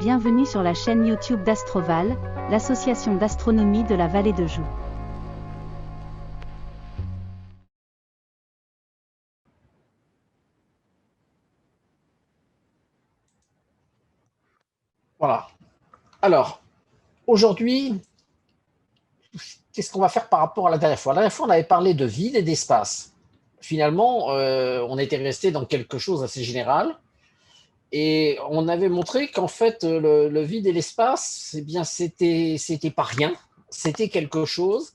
Bienvenue sur la chaîne YouTube d'Astroval, l'association d'astronomie de la vallée de Joux. Voilà. Alors, aujourd'hui, qu'est-ce qu'on va faire par rapport à la dernière fois? La dernière fois, on avait parlé de vide et d'espace. Finalement, on était resté dans quelque chose d'assez général. Et on avait montré qu'en fait, le vide et l'espace, eh bien, c'était pas rien. C'était quelque chose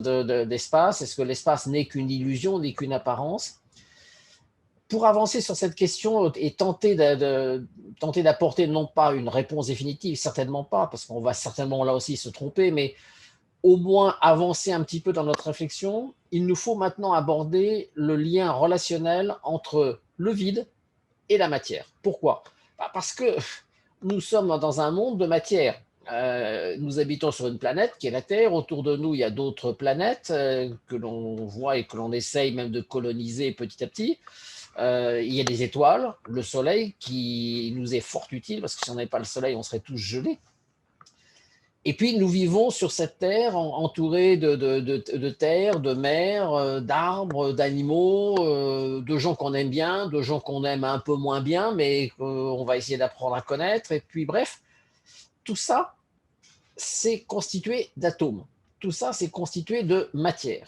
d'espace. Est-ce que l'espace n'est qu'une illusion, n'est qu'une apparence? Pour avancer sur cette question et tenter d'apporter non pas une réponse définitive, certainement pas, parce qu'on va certainement là aussi se tromper, mais au moins avancer un petit peu dans notre réflexion, il nous faut maintenant aborder le lien relationnel entre le vide et la matière. Pourquoi? Parce que nous sommes dans un monde de matière. Nous habitons sur une planète qui est la Terre. Autour de nous, il y a d'autres planètes que l'on voit et que l'on essaye même de coloniser petit à petit. Il y a des étoiles, le Soleil qui nous est fort utile parce que si on n'avait pas le Soleil, on serait tous gelés. Et puis, nous vivons sur cette terre entourés de terre, de mer, d'arbres, d'animaux, de gens qu'on aime bien, de gens qu'on aime un peu moins bien, mais qu'on va essayer d'apprendre à connaître. Et puis, bref, tout ça, c'est constitué d'atomes. Tout ça, c'est constitué de matière.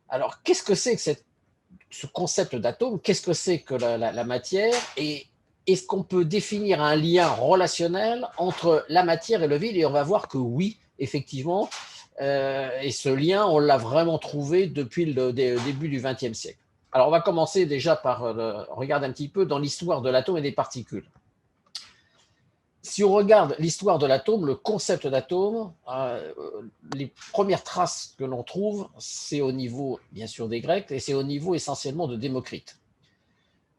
Alors, qu'est-ce que c'est que ce concept d'atome? Qu'est-ce que c'est que la matière? Et est-ce qu'on peut définir un lien relationnel entre la matière et le vide? Et on va voir que oui, effectivement, et ce lien, on l'a vraiment trouvé depuis le début du XXe siècle. Alors, on va commencer déjà par regarder un petit peu dans l'histoire de l'atome et des particules. Si on regarde l'histoire de l'atome, le concept d'atome, les premières traces que l'on trouve, c'est au niveau, bien sûr, des Grecs, et c'est au niveau essentiellement de Démocrite.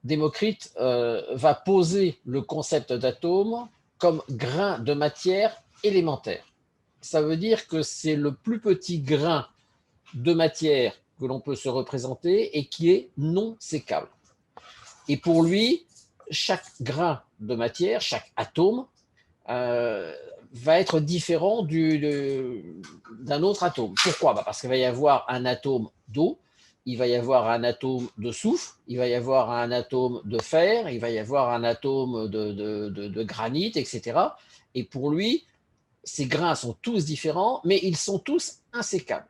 Démocrite va poser le concept d'atome comme grain de matière élémentaire. Ça veut dire que c'est le plus petit grain de matière que l'on peut se représenter et qui est non sécable. Et pour lui, chaque grain de matière, chaque atome, va être différent d'un autre atome. Pourquoi? Parce qu'il va y avoir un atome d'eau, il va y avoir un atome de soufre, il va y avoir un atome de fer, il va y avoir un atome de granit, etc. Et pour lui, ces grains sont tous différents, mais ils sont tous insécables.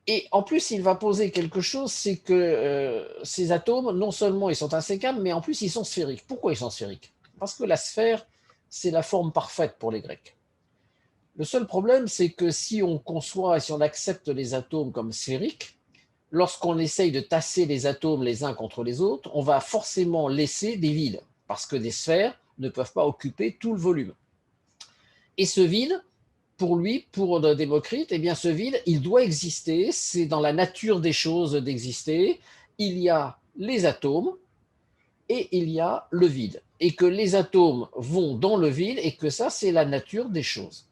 Et en plus, il va poser quelque chose, c'est que ces atomes, non seulement ils sont insécables, mais en plus ils sont sphériques. Pourquoi ils sont sphériques? Parce que la sphère, c'est la forme parfaite pour les Grecs. Le seul problème, c'est que si on conçoit et si on accepte les atomes comme sphériques, lorsqu'on essaye de tasser les atomes les uns contre les autres, on va forcément laisser des vides, parce que des sphères ne peuvent pas occuper tout le volume. Et ce vide, pour lui, pour Démocrite, eh bien ce vide, il doit exister, c'est dans la nature des choses d'exister. Il y a les atomes et il y a le vide. Et que les atomes vont dans le vide et que ça, c'est la nature des choses.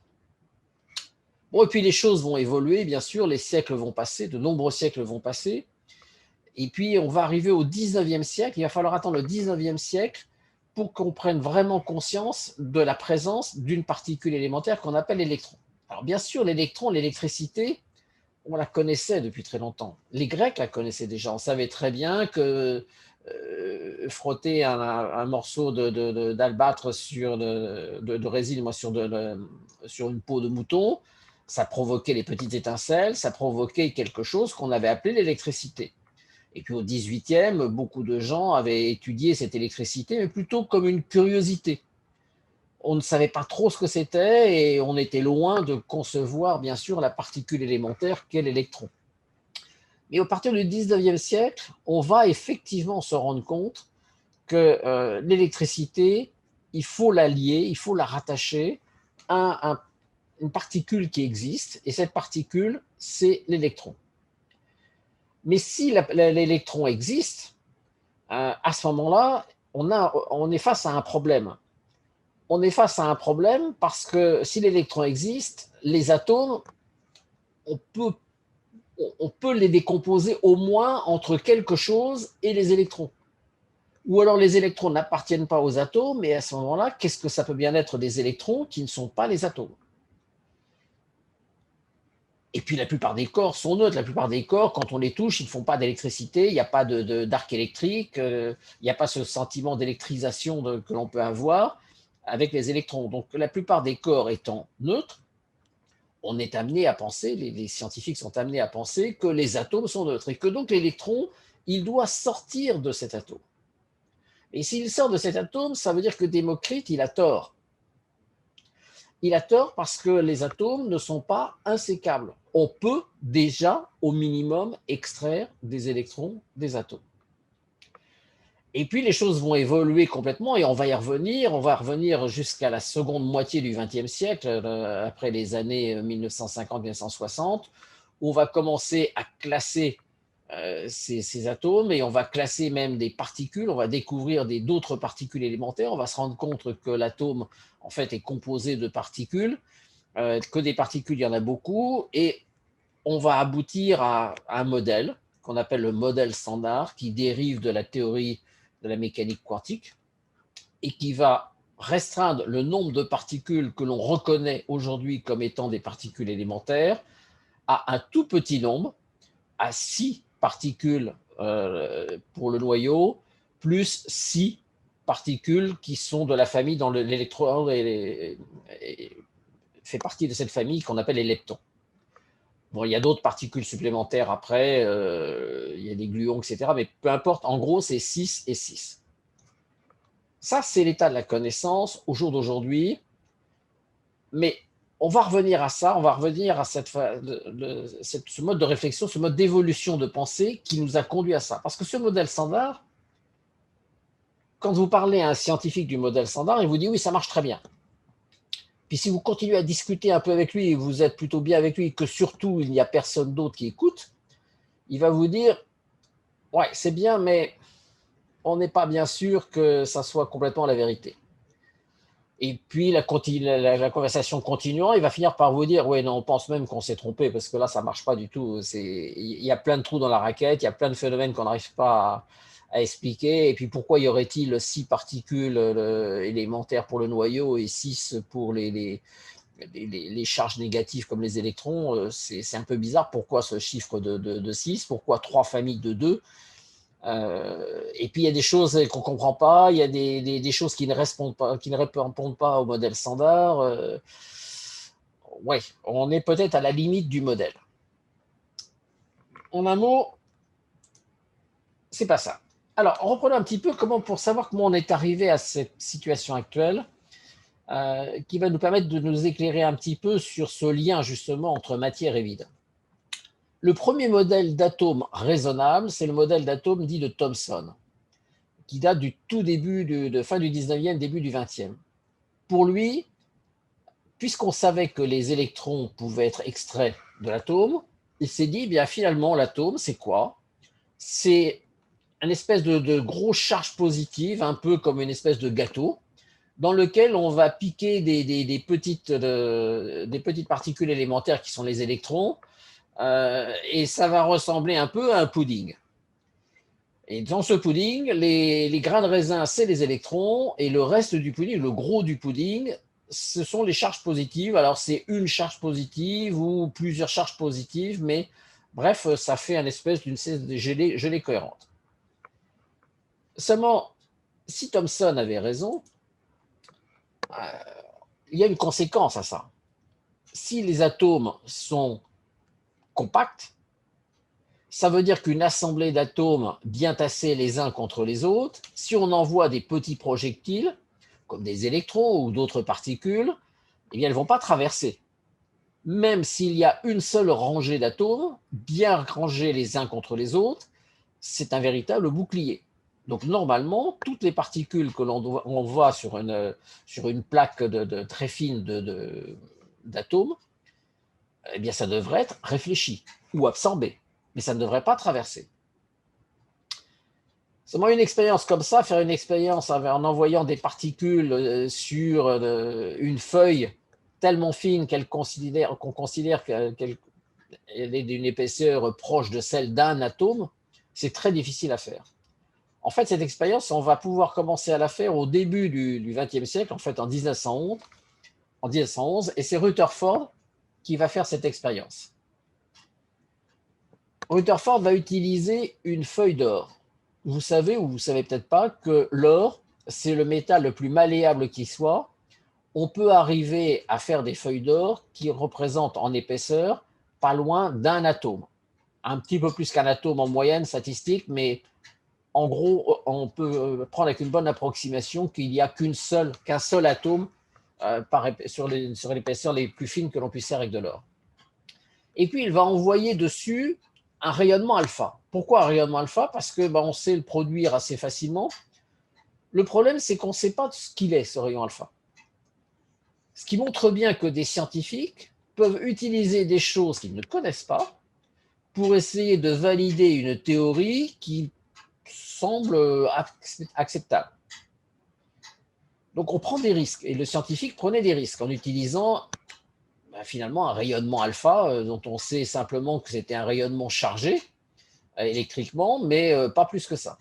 Bon, et puis les choses vont évoluer, bien sûr, les siècles vont passer, de nombreux siècles vont passer. Et puis on va arriver au 19e siècle, il va falloir attendre le 19e siècle pour qu'on prenne vraiment conscience de la présence d'une particule élémentaire qu'on appelle l'électron. Alors bien sûr, l'électron, l'électricité, on la connaissait depuis très longtemps. Les Grecs la connaissaient déjà. On savait très bien que frotter un morceau d'albâtre de résine sur une peau de mouton, ça provoquait les petites étincelles, ça provoquait quelque chose qu'on avait appelé l'électricité. Et puis au 18e, beaucoup de gens avaient étudié cette électricité, mais plutôt comme une curiosité. On ne savait pas trop ce que c'était et on était loin de concevoir, bien sûr, la particule élémentaire qu'est l'électron. Mais à partir du 19e siècle, on va effectivement se rendre compte que l'électricité, il faut la lier, il faut la rattacher à une particule qui existe, et cette particule, c'est l'électron. Mais si l'électron existe, à ce moment-là, on est face à un problème. On est face à un problème parce que si l'électron existe, les atomes, on peut, on peut les décomposer au moins entre quelque chose et les électrons. Ou alors les électrons n'appartiennent pas aux atomes, et à ce moment-là, qu'est-ce que ça peut bien être des électrons qui ne sont pas les atomes? Et puis la plupart des corps sont neutres. La plupart des corps, quand on les touche, ils ne font pas d'électricité, il n'y a pas d'arc électrique, il n'y a pas ce sentiment d'électrisation que l'on peut avoir avec les électrons. Donc la plupart des corps étant neutres, on est amené à penser, les scientifiques sont amenés à penser que les atomes sont neutres et que donc l'électron, il doit sortir de cet atome. Et s'il sort de cet atome, ça veut dire que Démocrite, il a tort. Il a tort parce que les atomes ne sont pas insécables. On peut déjà, au minimum, extraire des électrons des atomes. Et puis les choses vont évoluer complètement et on va y revenir. On va revenir jusqu'à la seconde moitié du XXe siècle, après les années 1950-1960, où on va commencer à classer ces atomes et on va classer même des particules. On va découvrir d'autres particules élémentaires. On va se rendre compte que l'atome, en fait, est composé de particules, que des particules, il y en a beaucoup, et on va aboutir à un modèle qu'on appelle le modèle standard, qui dérive de la théorie de la mécanique quantique et qui va restreindre le nombre de particules que l'on reconnaît aujourd'hui comme étant des particules élémentaires à un tout petit nombre, à 6 particules pour le noyau, plus 6 particules qui sont de la famille dont l'électron fait partie de cette famille qu'on appelle les leptons. Bon, il y a d'autres particules supplémentaires après, il y a des gluons, etc. Mais peu importe, en gros, c'est 6 et 6. Ça, c'est l'état de la connaissance au jour d'aujourd'hui. Mais on va revenir à ça, on va revenir à ce mode de réflexion, ce mode d'évolution de pensée qui nous a conduit à ça. Parce que ce modèle standard, quand vous parlez à un scientifique du modèle standard, il vous dit oui, ça marche très bien. Puis si vous continuez à discuter un peu avec lui et vous êtes plutôt bien avec lui, que surtout il n'y a personne d'autre qui écoute, il va vous dire ouais, c'est bien, mais on n'est pas bien sûr que ça soit complètement la vérité. Et puis la conversation continuant, il va finir par vous dire ouais, non, on pense même qu'on s'est trompé parce que là, ça ne marche pas du tout. Il y a plein de trous dans la raquette, il y a plein de phénomènes qu'on n'arrive pas à expliquer. Et puis pourquoi y aurait-il 6 particules élémentaires pour le noyau et 6 pour les charges négatives comme les électrons? C'est un peu bizarre. Pourquoi ce chiffre de 6? Pourquoi 3 familles de 2? Et puis il y a des choses qu'on ne comprend pas, il y a des choses qui ne répondent pas au modèle standard. Ouais, on est peut-être à la limite du modèle. En un mot, c'est pas ça. Alors, reprenons un petit peu pour savoir comment on est arrivé à cette situation actuelle, qui va nous permettre de nous éclairer un petit peu sur ce lien justement entre matière et vide. Le premier modèle d'atome raisonnable, c'est le modèle d'atome dit de Thomson, qui date du tout début, de fin du 19e, début du 20e. Pour lui, puisqu'on savait que les électrons pouvaient être extraits de l'atome, il s'est dit, bien finalement, l'atome, c'est quoi? C'est une espèce de grosse charge positive, un peu comme une espèce de gâteau, dans lequel on va piquer des petites particules élémentaires qui sont les électrons, et ça va ressembler un peu à un pudding. Et dans ce pudding, les grains de raisin, c'est les électrons, et le reste du pudding, le gros du pudding, ce sont les charges positives. Alors, c'est une charge positive ou plusieurs charges positives, mais bref, ça fait une espèce d'une gelée cohérente. Seulement, si Thomson avait raison, il y a une conséquence à ça. Si les atomes sont compacts, ça veut dire qu'une assemblée d'atomes bien tassés les uns contre les autres, si on envoie des petits projectiles, comme des électrons ou d'autres particules, eh bien, elles ne vont pas traverser. Même s'il y a une seule rangée d'atomes, bien rangés les uns contre les autres, c'est un véritable bouclier. Donc, normalement, toutes les particules que l'on voit sur une plaque très fine d'atomes, eh bien, ça devrait être réfléchi ou absorbé, mais ça ne devrait pas traverser. Seulement une expérience comme ça, faire une expérience en envoyant des particules sur une feuille tellement fine qu'on considère qu'elle est d'une épaisseur proche de celle d'un atome, c'est très difficile à faire. En fait, cette expérience, on va pouvoir commencer à la faire au début du XXe siècle, en fait en 1911, et c'est Rutherford qui va faire cette expérience. Rutherford va utiliser une feuille d'or. Vous savez ou vous ne savez peut-être pas que l'or, c'est le métal le plus malléable qui soit. On peut arriver à faire des feuilles d'or qui représentent en épaisseur pas loin d'un atome. Un petit peu plus qu'un atome en moyenne statistique, mais en gros, on peut prendre avec une bonne approximation qu'il n'y a qu'un seul atome sur l'épaisseur les plus fines que l'on puisse faire avec de l'or. Et puis, il va envoyer dessus un rayonnement alpha. Pourquoi un rayonnement alpha? Parce que on sait le produire assez facilement. Le problème, c'est qu'on ne sait pas ce qu'il est, ce rayon alpha. Ce qui montre bien que des scientifiques peuvent utiliser des choses qu'ils ne connaissent pas pour essayer de valider une théorie qui semble acceptable. Donc on prend des risques, et le scientifique prenait des risques en utilisant finalement un rayonnement alpha dont on sait simplement que c'était un rayonnement chargé électriquement, mais pas plus que ça.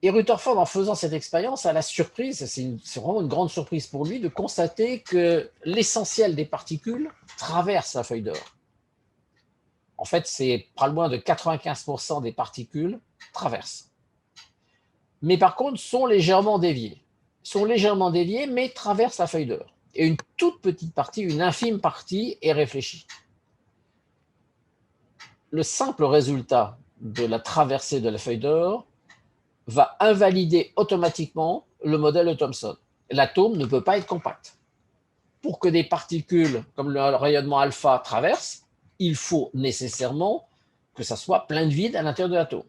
Et Rutherford, en faisant cette expérience, a la surprise, c'est vraiment une grande surprise pour lui, de constater que l'essentiel des particules traverse la feuille d'or. En fait, c'est pas loin de 95% des particules traversent. Mais par contre, sont légèrement déviées. Mais traversent la feuille d'or. Et une toute petite partie, une infime partie, est réfléchie. Le simple résultat de la traversée de la feuille d'or va invalider automatiquement le modèle de Thomson. L'atome ne peut pas être compact. Pour que des particules comme le rayonnement alpha traversent, il faut nécessairement que ça soit plein de vide à l'intérieur de l'atome.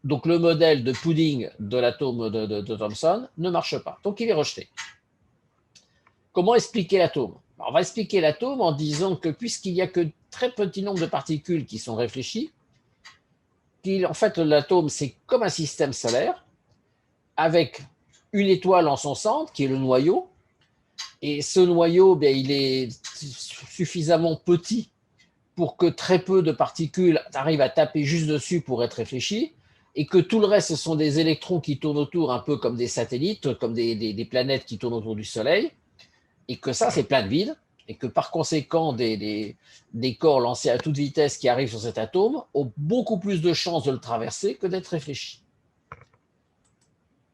Donc le modèle de pudding de l'atome de Thomson ne marche pas. Donc il est rejeté. Comment expliquer l'atome? On va expliquer l'atome en disant que puisqu'il n'y a que très petit nombre de particules qui sont réfléchies, en fait l'atome c'est comme un système solaire avec une étoile en son centre qui est le noyau, et ce noyau il est suffisamment petit pour que très peu de particules arrivent à taper juste dessus pour être réfléchies, et que tout le reste, ce sont des électrons qui tournent autour, un peu comme des satellites, comme des planètes qui tournent autour du Soleil, et que ça, c'est plein de vide, et que par conséquent, des corps lancés à toute vitesse qui arrivent sur cet atome ont beaucoup plus de chances de le traverser que d'être réfléchis.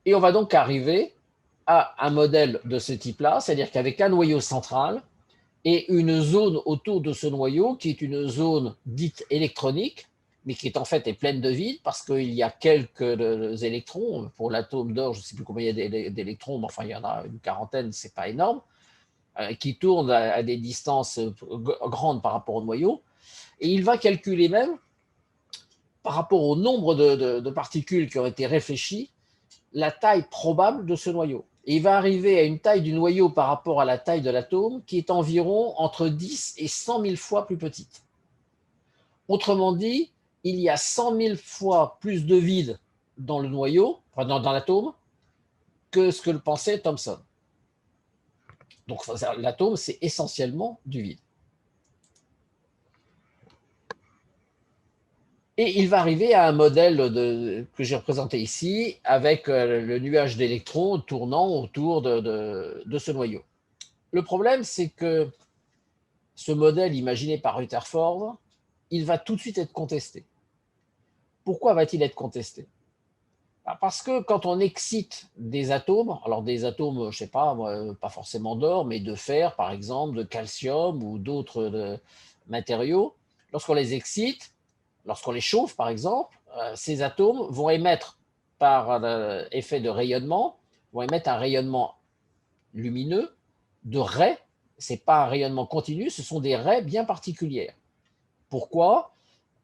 Et on va donc arriver à un modèle de ce type-là, c'est-à-dire qu'avec un noyau central, et une zone autour de ce noyau qui est une zone dite électronique, mais qui est en fait pleine de vide parce qu'il y a quelques électrons. Pour l'atome d'or, je ne sais plus combien il y a d'électrons, mais enfin il y en a une quarantaine, c'est pas énorme, qui tournent à des distances grandes par rapport au noyau. Et il va calculer même, par rapport au nombre de particules qui ont été réfléchies, la taille probable de ce noyau. Et il va arriver à une taille du noyau par rapport à la taille de l'atome qui est environ entre 10 et 100 000 fois plus petite. Autrement dit, il y a 100 000 fois plus de vide dans le noyau, enfin dans l'atome, que ce que le pensait Thomson. Donc l'atome, c'est essentiellement du vide. Et il va arriver à un modèle que j'ai représenté ici, avec le nuage d'électrons tournant autour de ce noyau. Le problème, c'est que ce modèle imaginé par Rutherford, il va tout de suite être contesté. Pourquoi va-t-il être contesté? Parce que quand on excite des atomes, alors des atomes, je ne sais pas, pas forcément d'or, mais de fer, par exemple, de calcium ou d'autres matériaux, lorsqu'on les excite, lorsqu'on les chauffe, par exemple, ces atomes vont émettre, par effet de rayonnement, vont émettre un rayonnement lumineux de raies. Ce n'est pas un rayonnement continu, ce sont des raies bien particulières. Pourquoi?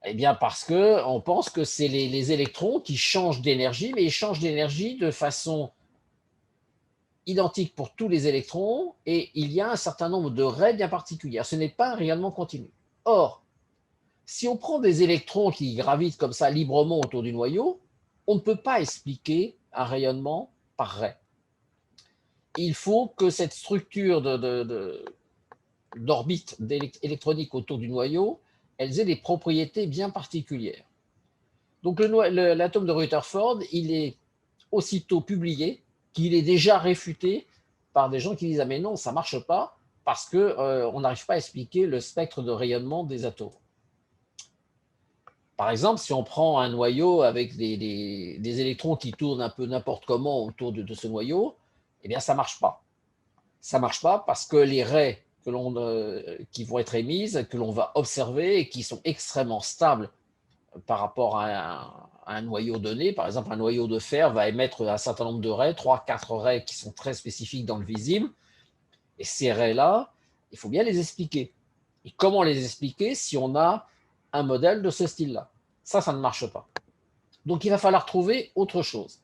Eh bien parce qu'on pense que c'est les électrons qui changent d'énergie, mais ils changent d'énergie de façon identique pour tous les électrons, et il y a un certain nombre de raies bien particulières. Ce n'est pas un rayonnement continu. Or, si on prend des électrons qui gravitent comme ça librement autour du noyau, On ne peut pas expliquer un rayonnement par ray. Il faut que cette structure d'orbite électronique autour du noyau, elles aient des propriétés bien particulières. Donc l'atome de Rutherford, il est aussitôt publié qu'il est déjà réfuté par des gens qui disent « Ah mais non, ça ne marche pas parce qu'on n'arrive pas à expliquer le spectre de rayonnement des atomes ». Par exemple, si on prend un noyau avec des électrons qui tournent un peu n'importe comment autour de ce noyau, eh bien ça ne marche pas. Ça ne marche pas parce que les raies qui vont être émises, que l'on va observer et qui sont extrêmement stables par rapport à un noyau donné, par exemple un noyau de fer va émettre un certain nombre de raies, 3-4 raies qui sont très spécifiques dans le visible, et ces raies-là, il faut bien les expliquer. Et comment les expliquer si on a un modèle de ce style-là? Ça ne marche pas. Donc il va falloir trouver autre chose.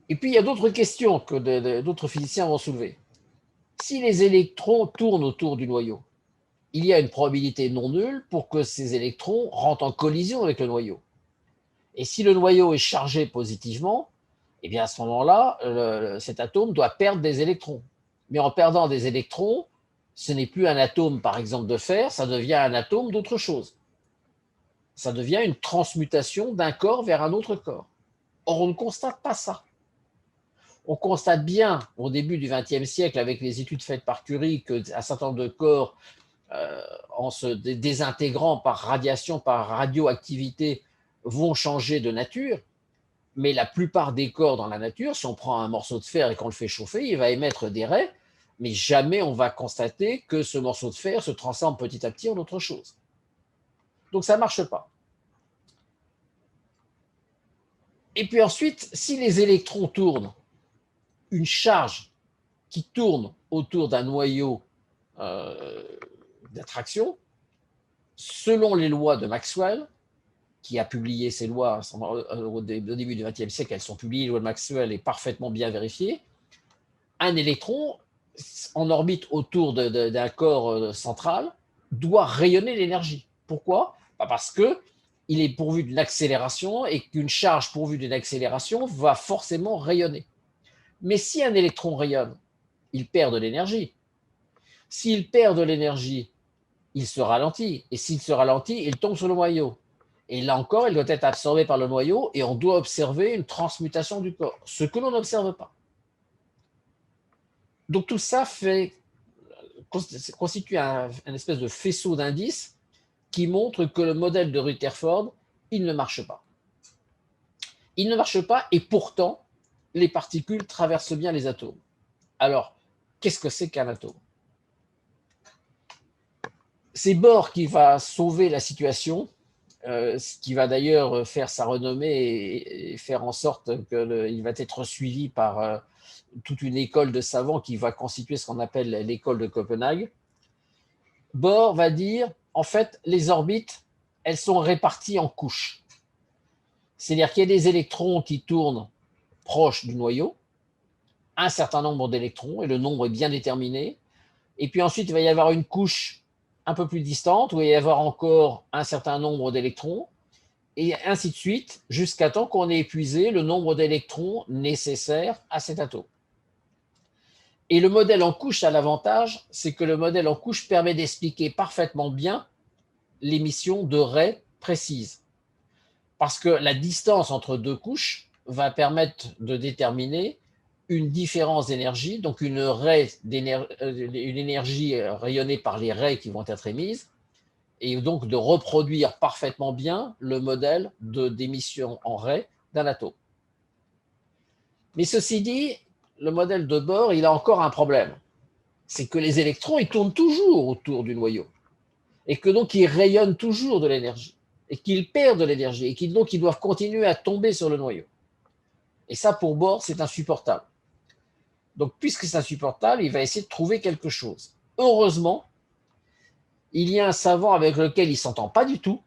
Et puis il y a d'autres questions que d'autres physiciens vont soulever. Si les électrons tournent autour du noyau, il y a une probabilité non nulle pour que ces électrons rentrent en collision avec le noyau. Et si le noyau est chargé positivement, eh bien à ce moment-là, cet atome doit perdre des électrons. Mais en perdant des électrons, ce n'est plus un atome, par exemple, de fer, ça devient un atome d'autre chose. Ça devient une transmutation d'un corps vers un autre corps. Or, on ne constate pas ça. On constate bien, au début du XXe siècle, avec les études faites par Curie, qu'un certain nombre de corps, en se désintégrant par radiation, par radioactivité, vont changer de nature. Mais la plupart des corps dans la nature, si on prend un morceau de fer et qu'on le fait chauffer, il va émettre des raies, mais jamais on va constater que ce morceau de fer se transforme petit à petit en autre chose. Donc ça ne marche pas. Et puis ensuite, si les électrons tournent, une charge qui tourne autour d'un noyau d'attraction, selon les lois de Maxwell, qui a publié ces lois au début du XXe siècle, elles sont publiées, les lois de Maxwell est parfaitement bien vérifiée, un électron en orbite autour d'un corps central doit rayonner l'énergie. Pourquoi? Parce qu'il est pourvu d'une accélération et qu'une charge pourvue d'une accélération va forcément rayonner. Mais si un électron rayonne, il perd de l'énergie. S'il perd de l'énergie, il se ralentit. Et s'il se ralentit, il tombe sur le noyau. Et là encore, il doit être absorbé par le noyau et on doit observer une transmutation du corps, ce que l'on n'observe pas. Donc tout ça constitue un espèce de faisceau d'indices qui montre que le modèle de Rutherford, il ne marche pas. Il ne marche pas et pourtant, les particules traversent bien les atomes. Alors, qu'est-ce que c'est qu'un atome? C'est Bohr qui va sauver la situation, ce qui va d'ailleurs faire sa renommée et faire en sorte qu'il va être suivi par toute une école de savants qui va constituer ce qu'on appelle l'école de Copenhague. Bohr va dire, en fait, les orbites, elles sont réparties en couches. C'est-à-dire qu'il y a des électrons qui tournent proches du noyau, un certain nombre d'électrons, et le nombre est bien déterminé. Et puis ensuite, il va y avoir une couche un peu plus distante, où il va y avoir encore un certain nombre d'électrons, et ainsi de suite, jusqu'à temps qu'on ait épuisé le nombre d'électrons nécessaires à cet atome. Et le modèle en couche a l'avantage, c'est que le modèle en couche permet d'expliquer parfaitement bien l'émission de raies précises. Parce que la distance entre deux couches va permettre de déterminer une différence d'énergie, donc une énergie rayonnée par les raies qui vont être émises, et donc de reproduire parfaitement bien le modèle d'émission en raies d'un atome. Mais ceci dit, le modèle de Bohr, il a encore un problème. C'est que les électrons, ils tournent toujours autour du noyau. Et que donc, ils rayonnent toujours de l'énergie. Et qu'ils perdent de l'énergie. Et qu'ils doivent continuer à tomber sur le noyau. Et ça, pour Bohr, c'est insupportable. Donc, puisque c'est insupportable, il va essayer de trouver quelque chose. Heureusement, il y a un savant avec lequel il ne s'entend pas du tout,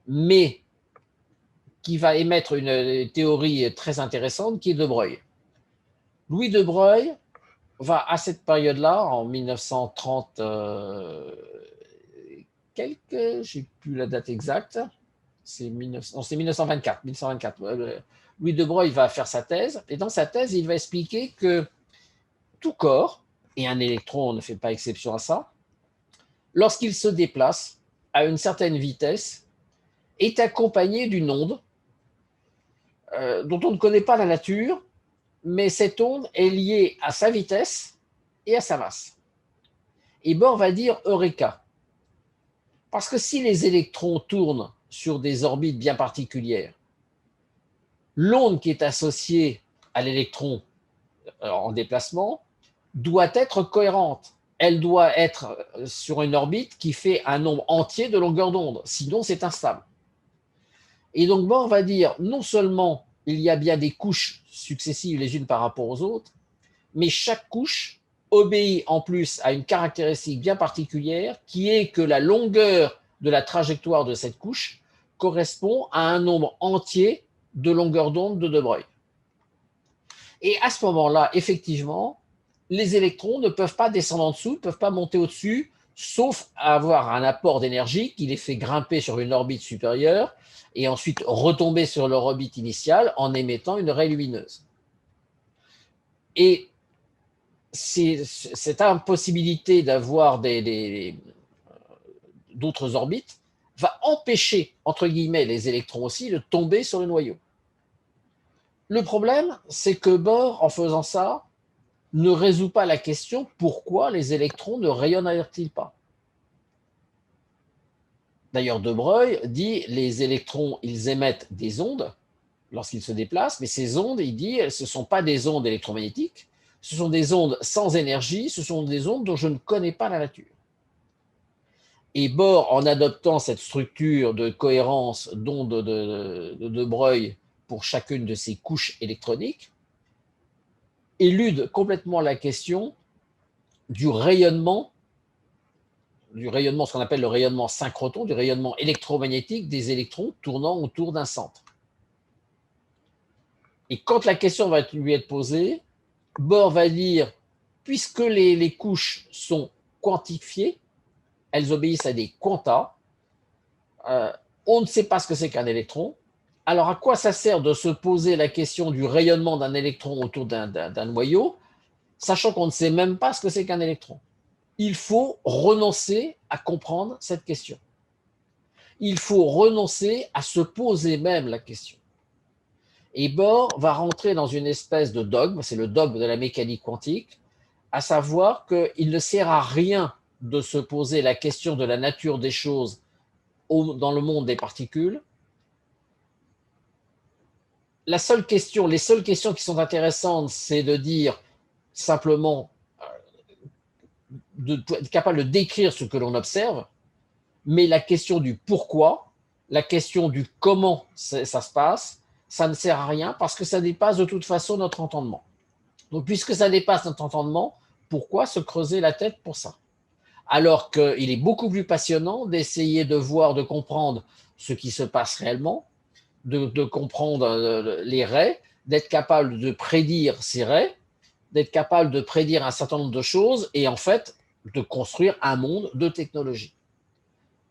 mais qui va émettre une théorie très intéressante, qui est de Broglie. Louis de Broglie va, à cette période-là, en 1930, je n'ai plus la date exacte, c'est 1924. Louis de Broglie va faire sa thèse, et dans sa thèse, il va expliquer que tout corps, et un électron ne fait pas exception à ça, lorsqu'il se déplace à une certaine vitesse, est accompagné d'une onde dont on ne connaît pas la nature, mais cette onde est liée à sa vitesse et à sa masse. Et Bohr va dire Eureka. Parce que si les électrons tournent sur des orbites bien particulières, l'onde qui est associée à l'électron en déplacement doit être cohérente. Elle doit être sur une orbite qui fait un nombre entier de longueurs d'onde, sinon c'est instable. Et donc Bohr va dire non seulement il y a bien des couches successives les unes par rapport aux autres, mais chaque couche obéit en plus à une caractéristique bien particulière qui est que la longueur de la trajectoire de cette couche correspond à un nombre entier de longueurs d'onde de Broglie. Et à ce moment-là, effectivement, les électrons ne peuvent pas descendre en dessous, ne peuvent pas monter au-dessus, sauf avoir un apport d'énergie qui les fait grimper sur une orbite supérieure et ensuite retomber sur leur orbite initiale en émettant une raie lumineuse. Et cette impossibilité d'avoir d'autres orbites va empêcher, entre guillemets, les électrons aussi de tomber sur le noyau. Le problème, c'est que Bohr, en faisant ça, ne résout pas la question pourquoi les électrons ne rayonnent-ils pas. D'ailleurs, de Broglie dit les électrons, ils émettent des ondes lorsqu'ils se déplacent, mais ces ondes, il dit, ce ne sont pas des ondes électromagnétiques, ce sont des ondes sans énergie, ce sont des ondes dont je ne connais pas la nature. Et Bohr, en adoptant cette structure de cohérence d'ondes de Broglie pour chacune de ces couches électroniques, élude complètement la question du rayonnement, ce qu'on appelle le rayonnement synchroton, du rayonnement électromagnétique des électrons tournant autour d'un centre. Et quand la question va lui être posée, Bohr va dire, puisque les couches sont quantifiées, elles obéissent à des quantas, on ne sait pas ce que c'est qu'un électron, alors à quoi ça sert de se poser la question du rayonnement d'un électron autour d'un noyau, sachant qu'on ne sait même pas ce que c'est qu'un électron? Il faut renoncer à comprendre cette question. Il faut renoncer à se poser même la question. Et Bohr va rentrer dans une espèce de dogme, c'est le dogme de la mécanique quantique, à savoir qu'il ne sert à rien de se poser la question de la nature des choses dans le monde des particules. Les seules questions qui sont intéressantes, c'est de dire simplement, être capable de décrire ce que l'on observe, mais la question du pourquoi, la question du comment ça se passe, ça ne sert à rien parce que ça dépasse de toute façon notre entendement. Donc, puisque ça dépasse notre entendement, pourquoi se creuser la tête pour ça? Alors qu'il est beaucoup plus passionnant d'essayer de voir, de comprendre ce qui se passe réellement, de comprendre les raies, d'être capable de prédire ces raies, d'être capable de prédire un certain nombre de choses et en fait de construire un monde de technologie.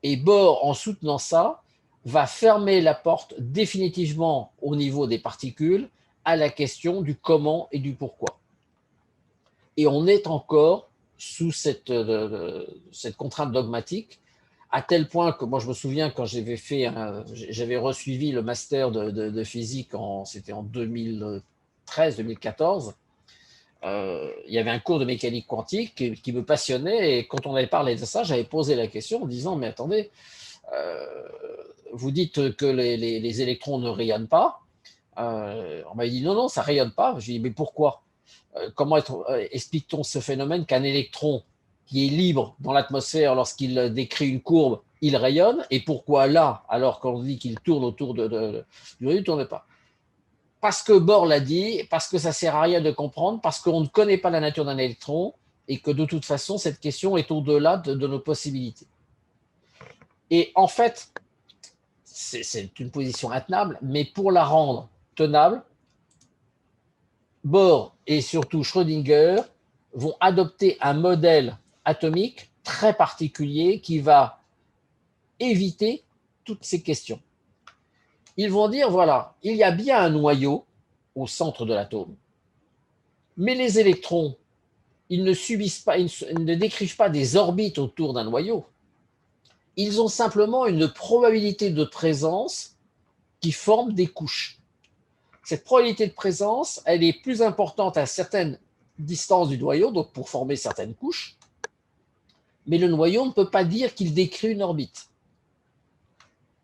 Et Bohr, en soutenant ça, va fermer la porte définitivement au niveau des particules à la question du comment et du pourquoi. Et on est encore sous cette contrainte dogmatique, à tel point que moi je me souviens quand j'avais resuivi le master de physique, c'était en 2013-2014, il y avait un cours de mécanique quantique qui me passionnait, et quand on avait parlé de ça, j'avais posé la question en disant, mais attendez, vous dites que les électrons ne rayonnent pas. On m'avait dit, non, ça ne rayonne pas. Je lui ai dit, mais pourquoi? Comment explique-t-on ce phénomène qu'un électron qui est libre dans l'atmosphère, lorsqu'il décrit une courbe, il rayonne, et pourquoi là, alors qu'on dit qu'il tourne autour du rayon, il ne tourne pas? Parce que Bohr l'a dit, parce que ça ne sert à rien de comprendre, parce qu'on ne connaît pas la nature d'un électron, et que de toute façon, cette question est au-delà de nos possibilités. Et en fait, c'est une position intenable, mais pour la rendre tenable, Bohr et surtout Schrödinger vont adopter un modèle atomique très particulier qui va éviter toutes ces questions. Ils vont dire, voilà, il y a bien un noyau au centre de l'atome, mais les électrons, ils ne subissent pas, ils ne décrivent pas des orbites autour d'un noyau. Ils ont simplement une probabilité de présence qui forme des couches. Cette probabilité de présence, elle est plus importante à certaines distances du noyau, donc pour former certaines couches, mais le noyau ne peut pas dire qu'il décrit une orbite.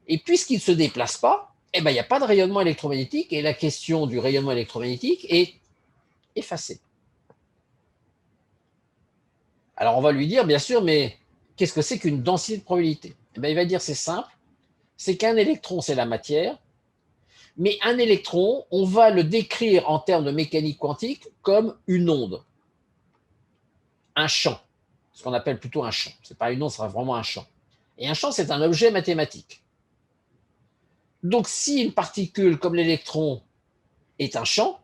Et puisqu'il ne se déplace pas, eh ben, il n'y a pas de rayonnement électromagnétique et la question du rayonnement électromagnétique est effacée. Alors on va lui dire, bien sûr, mais qu'est-ce que c'est qu'une densité de probabilité? Eh ben, il va dire, c'est simple, c'est qu'un électron, c'est la matière, mais un électron, on va le décrire en termes de mécanique quantique comme une onde, un champ, ce qu'on appelle plutôt un champ. Ce n'est pas une onde, ce sera vraiment un champ. Et un champ, c'est un objet mathématique. Donc si une particule comme l'électron est un champ,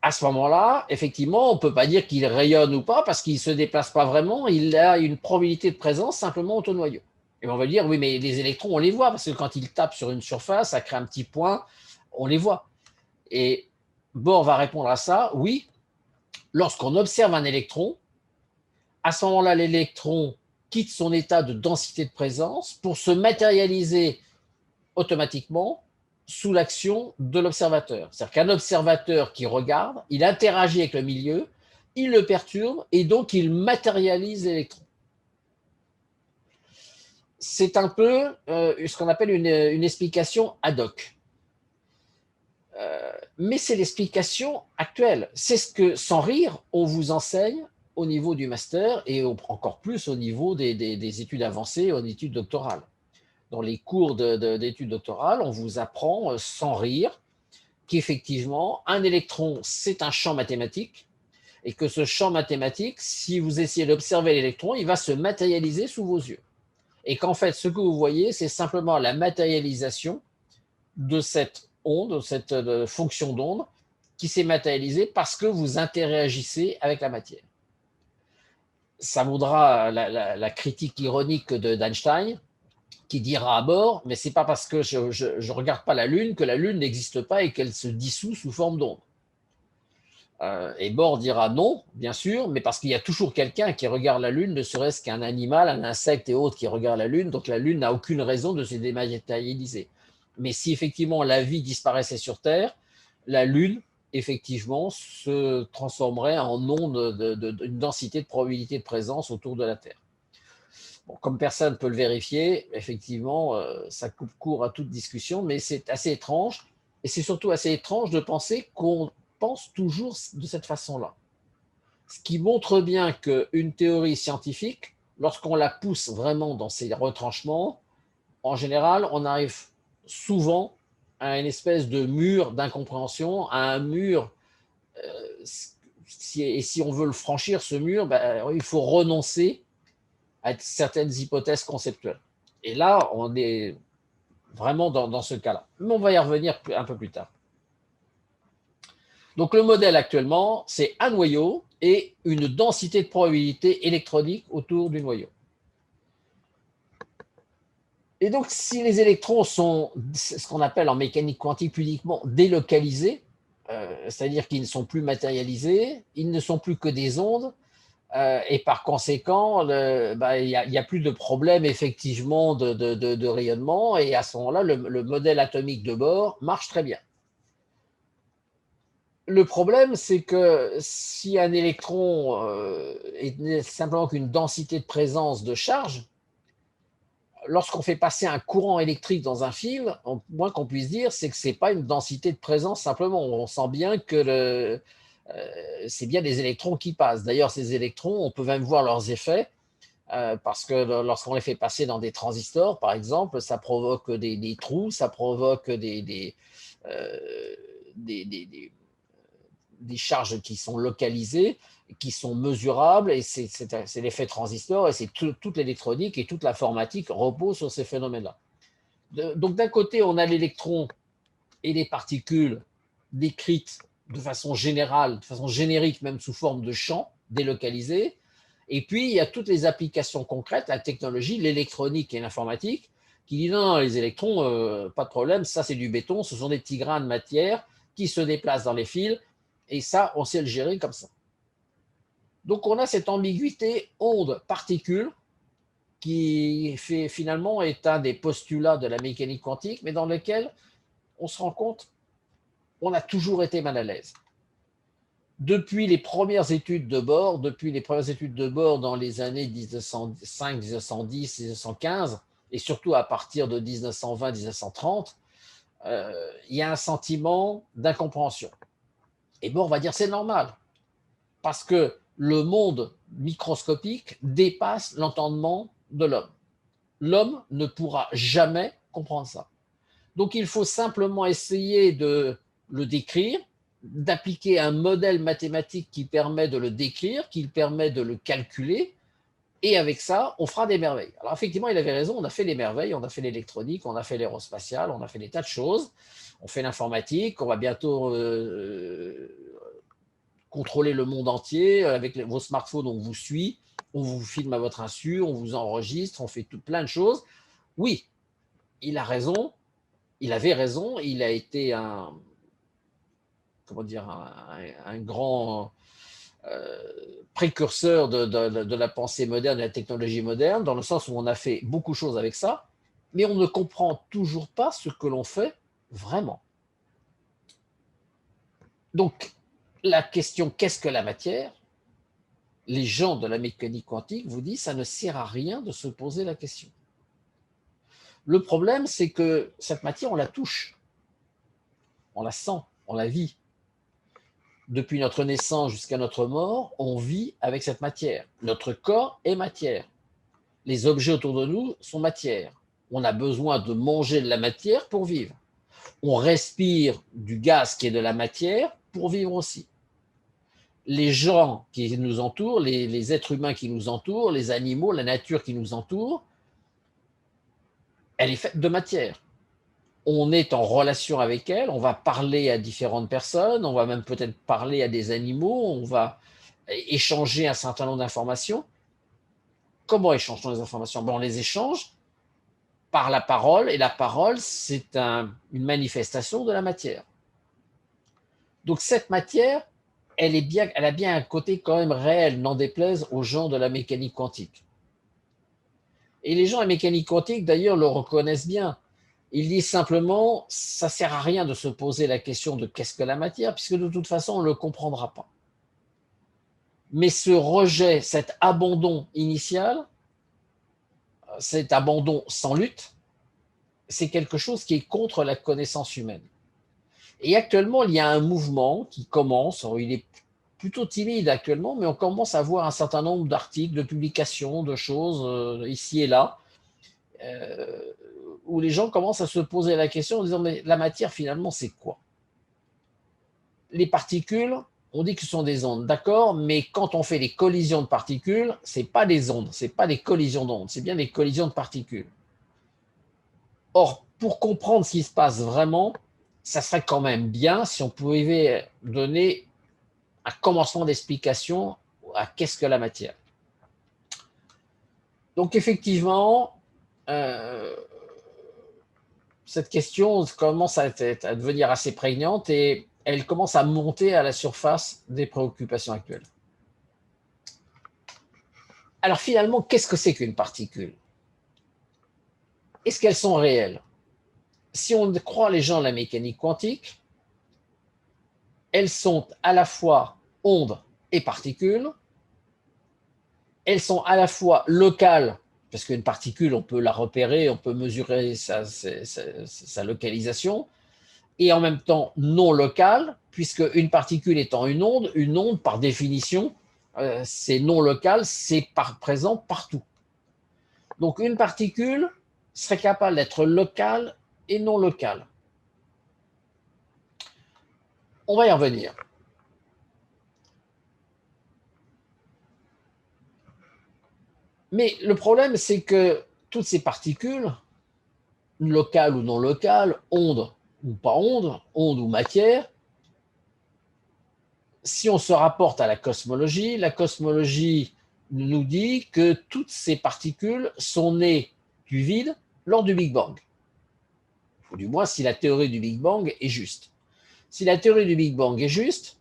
à ce moment-là, effectivement, on ne peut pas dire qu'il rayonne ou pas parce qu'il ne se déplace pas vraiment, il a une probabilité de présence simplement au noyau. Et on va dire, oui, mais les électrons, on les voit parce que quand ils tapent sur une surface, ça crée un petit point, on les voit. Et Bohr va répondre à ça, oui, lorsqu'on observe un électron, à ce moment-là, l'électron quitte son état de densité de présence pour se matérialiser automatiquement sous l'action de l'observateur. C'est-à-dire qu'un observateur qui regarde, il interagit avec le milieu, il le perturbe et donc il matérialise l'électron. C'est un peu ce qu'on appelle une explication ad hoc. Mais c'est l'explication actuelle. C'est ce que, sans rire, on vous enseigne au niveau du master et encore plus au niveau des études avancées, aux études doctorales. Dans les cours d'études doctorales, on vous apprend sans rire qu'effectivement, un électron, c'est un champ mathématique et que ce champ mathématique, si vous essayez d'observer l'électron, il va se matérialiser sous vos yeux. Et qu'en fait, ce que vous voyez, c'est simplement la matérialisation de cette onde, de cette fonction d'onde qui s'est matérialisée parce que vous interagissez avec la matière. Ça vaudra la critique ironique d'Einstein, qui dira à Bohr, mais c'est pas parce que je ne regarde pas la Lune que la Lune n'existe pas et qu'elle se dissout sous forme d'onde. Et Bohr dira non, bien sûr, mais parce qu'il y a toujours quelqu'un qui regarde la Lune, ne serait-ce qu'un animal, un insecte et autres qui regardent la Lune, donc la Lune n'a aucune raison de se dématérialiser. Mais si effectivement la vie disparaissait sur Terre, la Lune, effectivement, se transformerait en onde d'une densité de probabilité de présence autour de la Terre. Bon, comme personne ne peut le vérifier, effectivement, ça coupe court à toute discussion, mais c'est assez étrange. Et c'est surtout assez étrange de penser qu'on pense toujours de cette façon-là. Ce qui montre bien qu'une théorie scientifique, lorsqu'on la pousse vraiment dans ses retranchements, en général, on arrive souvent à une espèce de mur d'incompréhension, à un mur. Et si on veut le franchir, ce mur, il faut renoncer à certaines hypothèses conceptuelles. Et là, on est vraiment dans ce cas-là. Mais on va y revenir un peu plus tard. Donc le modèle actuellement, c'est un noyau et une densité de probabilité électronique autour du noyau. Et donc, si les électrons sont ce qu'on appelle en mécanique quantique uniquement délocalisés, c'est-à-dire qu'ils ne sont plus matérialisés, ils ne sont plus que des ondes, et par conséquent, il n'y a plus de problème effectivement de rayonnement, et à ce moment-là, le modèle atomique de Bohr marche très bien. Le problème, c'est que si un électron est simplement qu'une densité de présence de charge, lorsqu'on fait passer un courant électrique dans un fil, au moins qu'on puisse dire, c'est que ce n'est pas une densité de présence simplement. On sent bien que c'est bien des électrons qui passent. D'ailleurs, ces électrons, on peut même voir leurs effets, parce que lorsqu'on les fait passer dans des transistors, par exemple, ça provoque des trous, ça provoque des charges qui sont localisées, qui sont mesurables, et c'est l'effet transistor, et c'est toute l'électronique et toute l'informatique repose sur ces phénomènes-là. Donc d'un côté, on a l'électron et les particules décrites de façon générale, de façon générique, même sous forme de champs délocalisés, et puis il y a toutes les applications concrètes, la technologie, l'électronique et l'informatique, qui dit non, les électrons, pas de problème, ça c'est du béton, ce sont des petits grains de matière qui se déplacent dans les fils, et ça, on sait le gérer comme ça. Donc on a cette ambiguïté onde-particule qui finalement est un des postulats de la mécanique quantique, mais dans lequel on se rend compte on a toujours été mal à l'aise. Depuis les premières études de Bohr, dans les années 1905, 1910, 1915, et surtout à partir de 1920, 1930, il y a un sentiment d'incompréhension. Et Bohr va dire c'est normal, parce que le monde microscopique dépasse l'entendement de l'homme. L'homme ne pourra jamais comprendre ça. Donc il faut simplement essayer de le décrire, d'appliquer un modèle mathématique qui permet de le décrire, qui permet de le calculer, et avec ça, on fera des merveilles. Alors effectivement, il avait raison, on a fait les merveilles, on a fait l'électronique, on a fait l'aérospatiale, on a fait des tas de choses, on fait l'informatique, on va bientôt contrôler le monde entier, avec vos smartphones, on vous suit, on vous filme à votre insu, on vous enregistre, on fait plein de choses. Oui, il a raison, il avait raison, il a été un grand précurseur de la pensée moderne, de la technologie moderne, dans le sens où on a fait beaucoup de choses avec ça, mais on ne comprend toujours pas ce que l'on fait vraiment. Donc, la question « qu'est-ce que la matière ?» Les gens de la mécanique quantique vous disent « ça ne sert à rien de se poser la question ». Le problème, c'est que cette matière, on la touche, on la sent, on la vit. Depuis notre naissance jusqu'à notre mort, on vit avec cette matière. Notre corps est matière. Les objets autour de nous sont matière. On a besoin de manger de la matière pour vivre. On respire du gaz qui est de la matière pour vivre aussi. Les gens qui nous entourent, les êtres humains qui nous entourent, les animaux, la nature qui nous entoure, elle est faite de matière. On est en relation avec elle, on va parler à différentes personnes, on va même peut-être parler à des animaux, on va échanger un certain nombre d'informations. Comment échange-t-on les informations? On les échange par la parole, et la parole, c'est une manifestation de la matière. Donc cette matière, elle a bien un côté quand même réel, n'en déplaise aux gens de la mécanique quantique. Et les gens de la mécanique quantique, d'ailleurs, le reconnaissent bien. Ils disent simplement, ça ne sert à rien de se poser la question de qu'est-ce que la matière, puisque de toute façon, on ne le comprendra pas. Mais ce rejet, cet abandon initial, cet abandon sans lutte, c'est quelque chose qui est contre la connaissance humaine. Et actuellement, il y a un mouvement qui commence, il est plutôt timide actuellement, mais on commence à voir un certain nombre d'articles, de publications, de choses ici et là, où les gens commencent à se poser la question en disant mais la matière finalement c'est quoi? Les particules, on dit que ce sont des ondes, d'accord, mais quand on fait des collisions de particules, c'est pas des ondes, c'est pas des collisions d'ondes, c'est bien des collisions de particules. Or, pour comprendre ce qui se passe vraiment, ça serait quand même bien si on pouvait donner un commencement d'explication à qu'est-ce que la matière. Donc effectivement, cette question commence à devenir assez prégnante et elle commence à monter à la surface des préoccupations actuelles. Alors finalement, qu'est-ce que c'est qu'une particule? Est-ce qu'elles sont réelles? Si on croit les gens de la mécanique quantique, elles sont à la fois ondes et particules. Elles sont à la fois locales, parce qu'une particule, on peut la repérer, on peut mesurer sa localisation, et en même temps non locale, puisque une particule étant une onde par définition, c'est non local, c'est présent partout. Donc une particule serait capable d'être locale et non locale. On va y revenir. Mais le problème, c'est que toutes ces particules, locales ou non locales, ondes ou pas ondes, ondes ou matière, si on se rapporte à la cosmologie nous dit que toutes ces particules sont nées du vide lors du Big Bang. Ou du moins si la théorie du Big Bang est juste. Si la théorie du Big Bang est juste,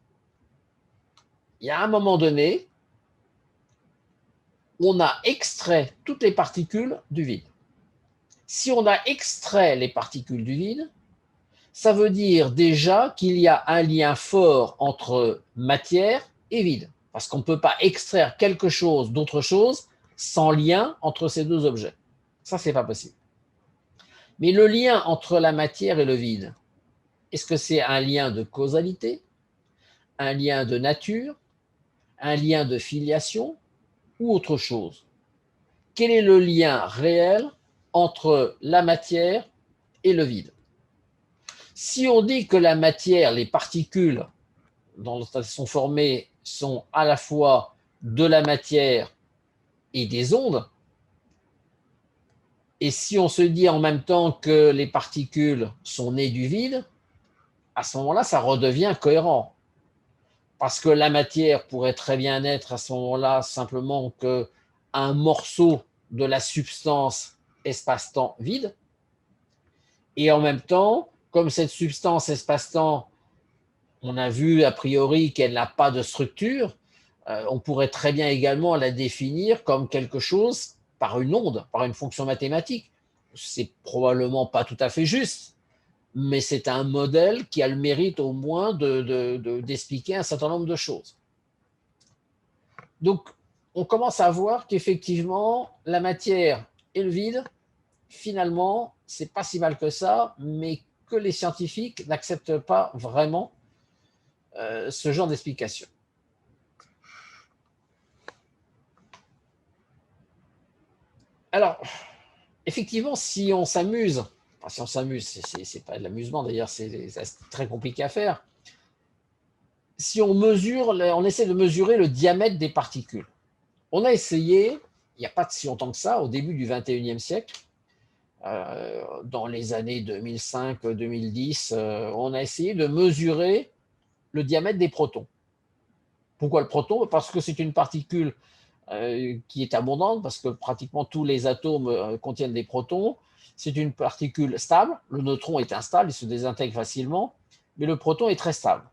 il y a un moment donné, on a extrait toutes les particules du vide. Si on a extrait les particules du vide, ça veut dire déjà qu'il y a un lien fort entre matière et vide. Parce qu'on ne peut pas extraire quelque chose d'autre chose sans lien entre ces deux objets. Ça, ce n'est pas possible. Mais le lien entre la matière et le vide, est-ce que c'est un lien de causalité, un lien de nature, un lien de filiation ou autre chose? Quel est le lien réel entre la matière et le vide? Si on dit que la matière, les particules dont elles sont formées sont à la fois de la matière et des ondes, et si on se dit en même temps que les particules sont nées du vide, à ce moment-là, ça redevient cohérent. Parce que la matière pourrait très bien être à ce moment-là simplement qu'un morceau de la substance espace-temps vide, et en même temps, comme cette substance espace-temps, on a vu a priori qu'elle n'a pas de structure, on pourrait très bien également la définir comme quelque chose par une onde, par une fonction mathématique. C'est probablement pas tout à fait juste, mais c'est un modèle qui a le mérite au moins d'expliquer un certain nombre de choses. Donc, on commence à voir qu'effectivement, la matière et le vide, finalement, c'est pas si mal que ça, mais que les scientifiques n'acceptent pas vraiment ce genre d'explication. Alors, effectivement, si on s'amuse, enfin, si on s'amuse, c'est pas de l'amusement d'ailleurs, c'est très compliqué à faire. Si on mesure, on essaie de mesurer le diamètre des particules. On a essayé, il n'y a pas si longtemps que ça, au début du 21e siècle, dans les années 2005-2010, on a essayé de mesurer le diamètre des protons. Pourquoi le proton? Parce que c'est une particule qui est abondante, parce que pratiquement tous les atomes contiennent des protons. C'est une particule stable. Le neutron est instable, il se désintègre facilement, mais le proton est très stable.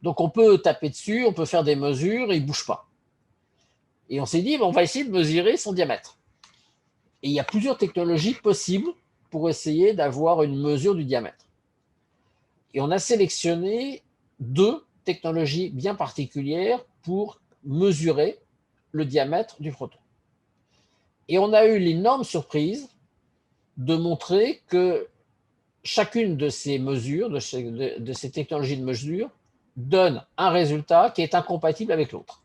Donc on peut taper dessus, on peut faire des mesures, et il ne bouge pas. Et on s'est dit, on va essayer de mesurer son diamètre. Et il y a plusieurs technologies possibles pour essayer d'avoir une mesure du diamètre. Et on a sélectionné 2 technologies bien particulières pour mesurer le diamètre du proton. Et on a eu l'énorme surprise de montrer que chacune de ces mesures, de ces technologies de mesure, donne un résultat qui est incompatible avec l'autre.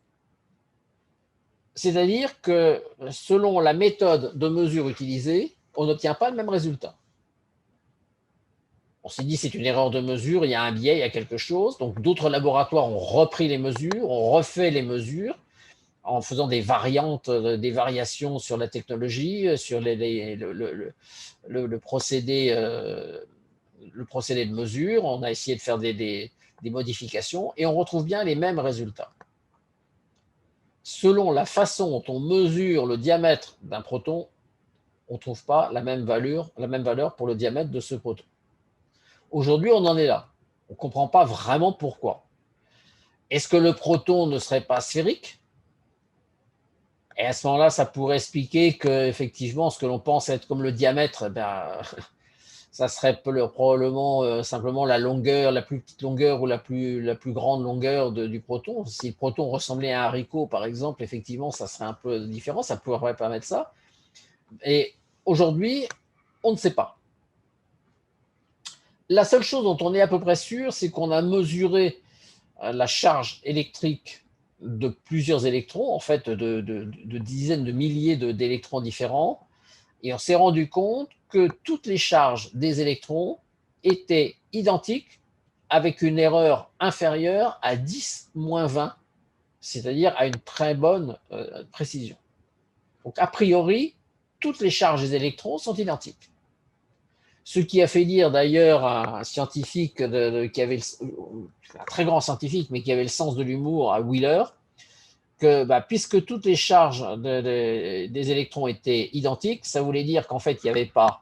C'est-à-dire que selon la méthode de mesure utilisée, on n'obtient pas le même résultat. On s'est dit c'est une erreur de mesure, il y a un biais, il y a quelque chose. Donc d'autres laboratoires ont repris les mesures, ont refait les mesures en faisant des variantes, des variations sur la technologie, sur le procédé de mesure. On a essayé de faire des modifications et on retrouve bien les mêmes résultats. Selon la façon dont on mesure le diamètre d'un proton, on ne trouve pas la même valeur pour le diamètre de ce proton. Aujourd'hui, on en est là. On ne comprend pas vraiment pourquoi. Est-ce que le proton ne serait pas sphérique? Et à ce moment-là, ça pourrait expliquer qu'effectivement, ce que l'on pense être comme le diamètre, ça serait probablement simplement la longueur, la plus petite longueur ou la plus grande longueur du proton. Si le proton ressemblait à un haricot, par exemple, effectivement, ça serait un peu différent, ça pourrait permettre ça. Et aujourd'hui, on ne sait pas. La seule chose dont on est à peu près sûr, c'est qu'on a mesuré la charge électrique de plusieurs électrons, en fait de dizaines de milliers d'électrons différents, et on s'est rendu compte que toutes les charges des électrons étaient identiques avec une erreur inférieure à 10-20, c'est-à-dire à une très bonne précision. Donc a priori, toutes les charges des électrons sont identiques. Ce qui a fait dire d'ailleurs à un scientifique qui avait un très grand scientifique, mais qui avait le sens de l'humour, à Wheeler, que puisque toutes les charges des électrons étaient identiques, ça voulait dire qu'en fait, il n'y avait pas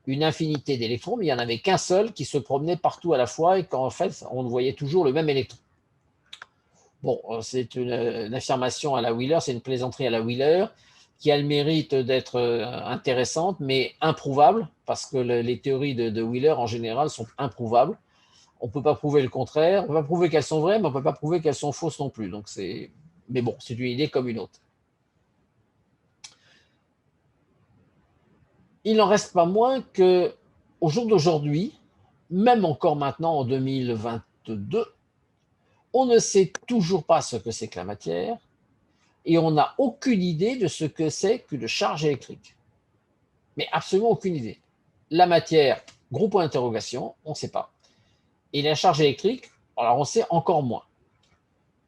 une infinité d'électrons, mais il n'y en avait qu'un seul qui se promenait partout à la fois et qu'en fait, on voyait toujours le même électron. Bon, c'est une affirmation à la Wheeler, c'est une plaisanterie à la Wheeler, qui a le mérite d'être intéressante, mais improuvable, parce que les théories de Wheeler, en général, sont improuvables. On ne peut pas prouver le contraire, on ne peut pas prouver qu'elles sont vraies, mais on ne peut pas prouver qu'elles sont fausses non plus. Donc mais bon, c'est une idée comme une autre. Il n'en reste pas moins qu'au jour d'aujourd'hui, même encore maintenant en 2022, on ne sait toujours pas ce que c'est que la matière et on n'a aucune idée de ce que c'est qu'une charge électrique. Mais absolument aucune idée. La matière, gros point d'interrogation, on ne sait pas. Et la charge électrique, alors on sait encore moins.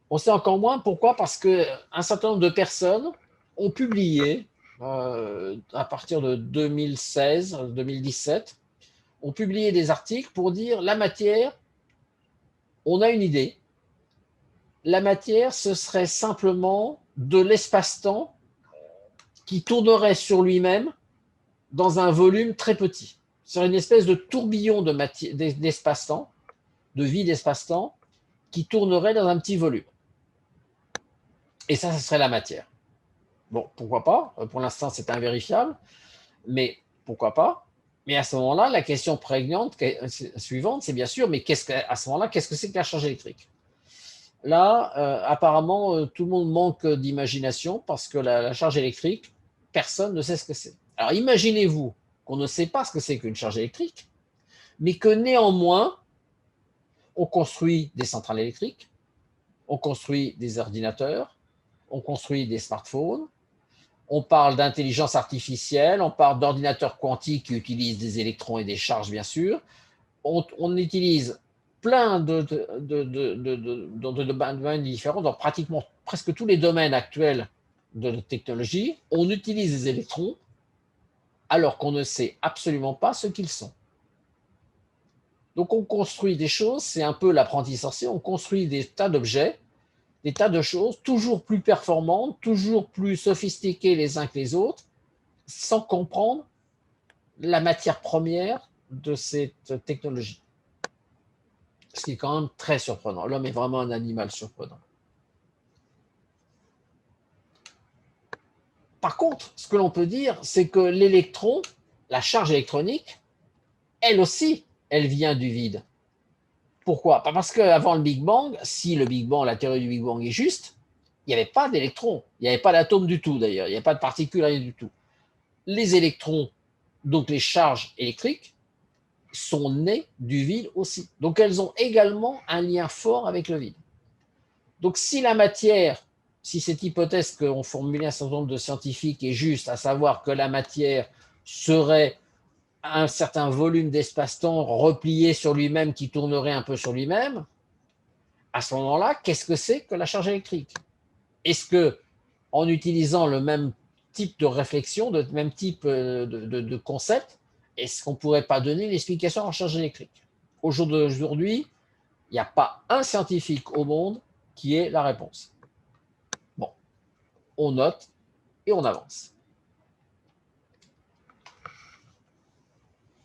On sait encore moins, pourquoi? Parce qu'un certain nombre de personnes ont publié, à partir de 2016-2017, ont publié des articles pour dire la matière, on a une idée. La matière, ce serait simplement de l'espace-temps qui tournerait sur lui-même dans un volume très petit. C'est une espèce de tourbillon d'espace-temps, de vie d'espace-temps, qui tournerait dans un petit volume. Et ça serait la matière. Bon, pourquoi pas? Pour l'instant, c'est invérifiable, mais pourquoi pas? Mais à ce moment-là, la question prégnante suivante, c'est bien sûr, mais à ce moment-là, qu'est-ce que c'est que la charge électrique? Là, apparemment, tout le monde manque d'imagination parce que la charge électrique, personne ne sait ce que c'est. Alors, imaginez-vous qu'on ne sait pas ce que c'est qu'une charge électrique, mais que néanmoins, on construit des centrales électriques, on construit des ordinateurs, on construit des smartphones, on parle d'intelligence artificielle, on parle d'ordinateurs quantiques qui utilisent des électrons et des charges, bien sûr. On utilise plein de domaines différents, dans pratiquement presque tous les domaines actuels de la technologie. On utilise des électrons alors qu'on ne sait absolument pas ce qu'ils sont. Donc on construit des choses, c'est un peu l'apprenti sorcier, on construit des tas d'objets, des tas de choses toujours plus performantes, toujours plus sophistiquées les uns que les autres, sans comprendre la matière première de cette technologie. Ce qui est quand même très surprenant. L'homme est vraiment un animal surprenant. Par contre, ce que l'on peut dire, c'est que l'électron, la charge électronique, elle aussi, elle vient du vide. Pourquoi? Pas parce qu'avant le Big Bang, si le Big Bang, la théorie du Big Bang est juste, il n'y avait pas d'électrons, il n'y avait pas d'atomes du tout d'ailleurs, il n'y avait pas de particules, rien du tout. Les électrons, donc les charges électriques, sont nées du vide aussi. Donc elles ont également un lien fort avec le vide. Donc si la matière, si cette hypothèse qu'ont formulée un certain nombre de scientifiques est juste, à savoir que la matière serait un certain volume d'espace-temps replié sur lui-même qui tournerait un peu sur lui-même, à ce moment-là, qu'est-ce que c'est que la charge électrique? Est-ce que, en utilisant le même type de réflexion, le même type de concept, est-ce qu'on ne pourrait pas donner une explication à la charge électrique? Au jour d'aujourd'hui, il n'y a pas un scientifique au monde qui ait la réponse. Bon, on note et on avance.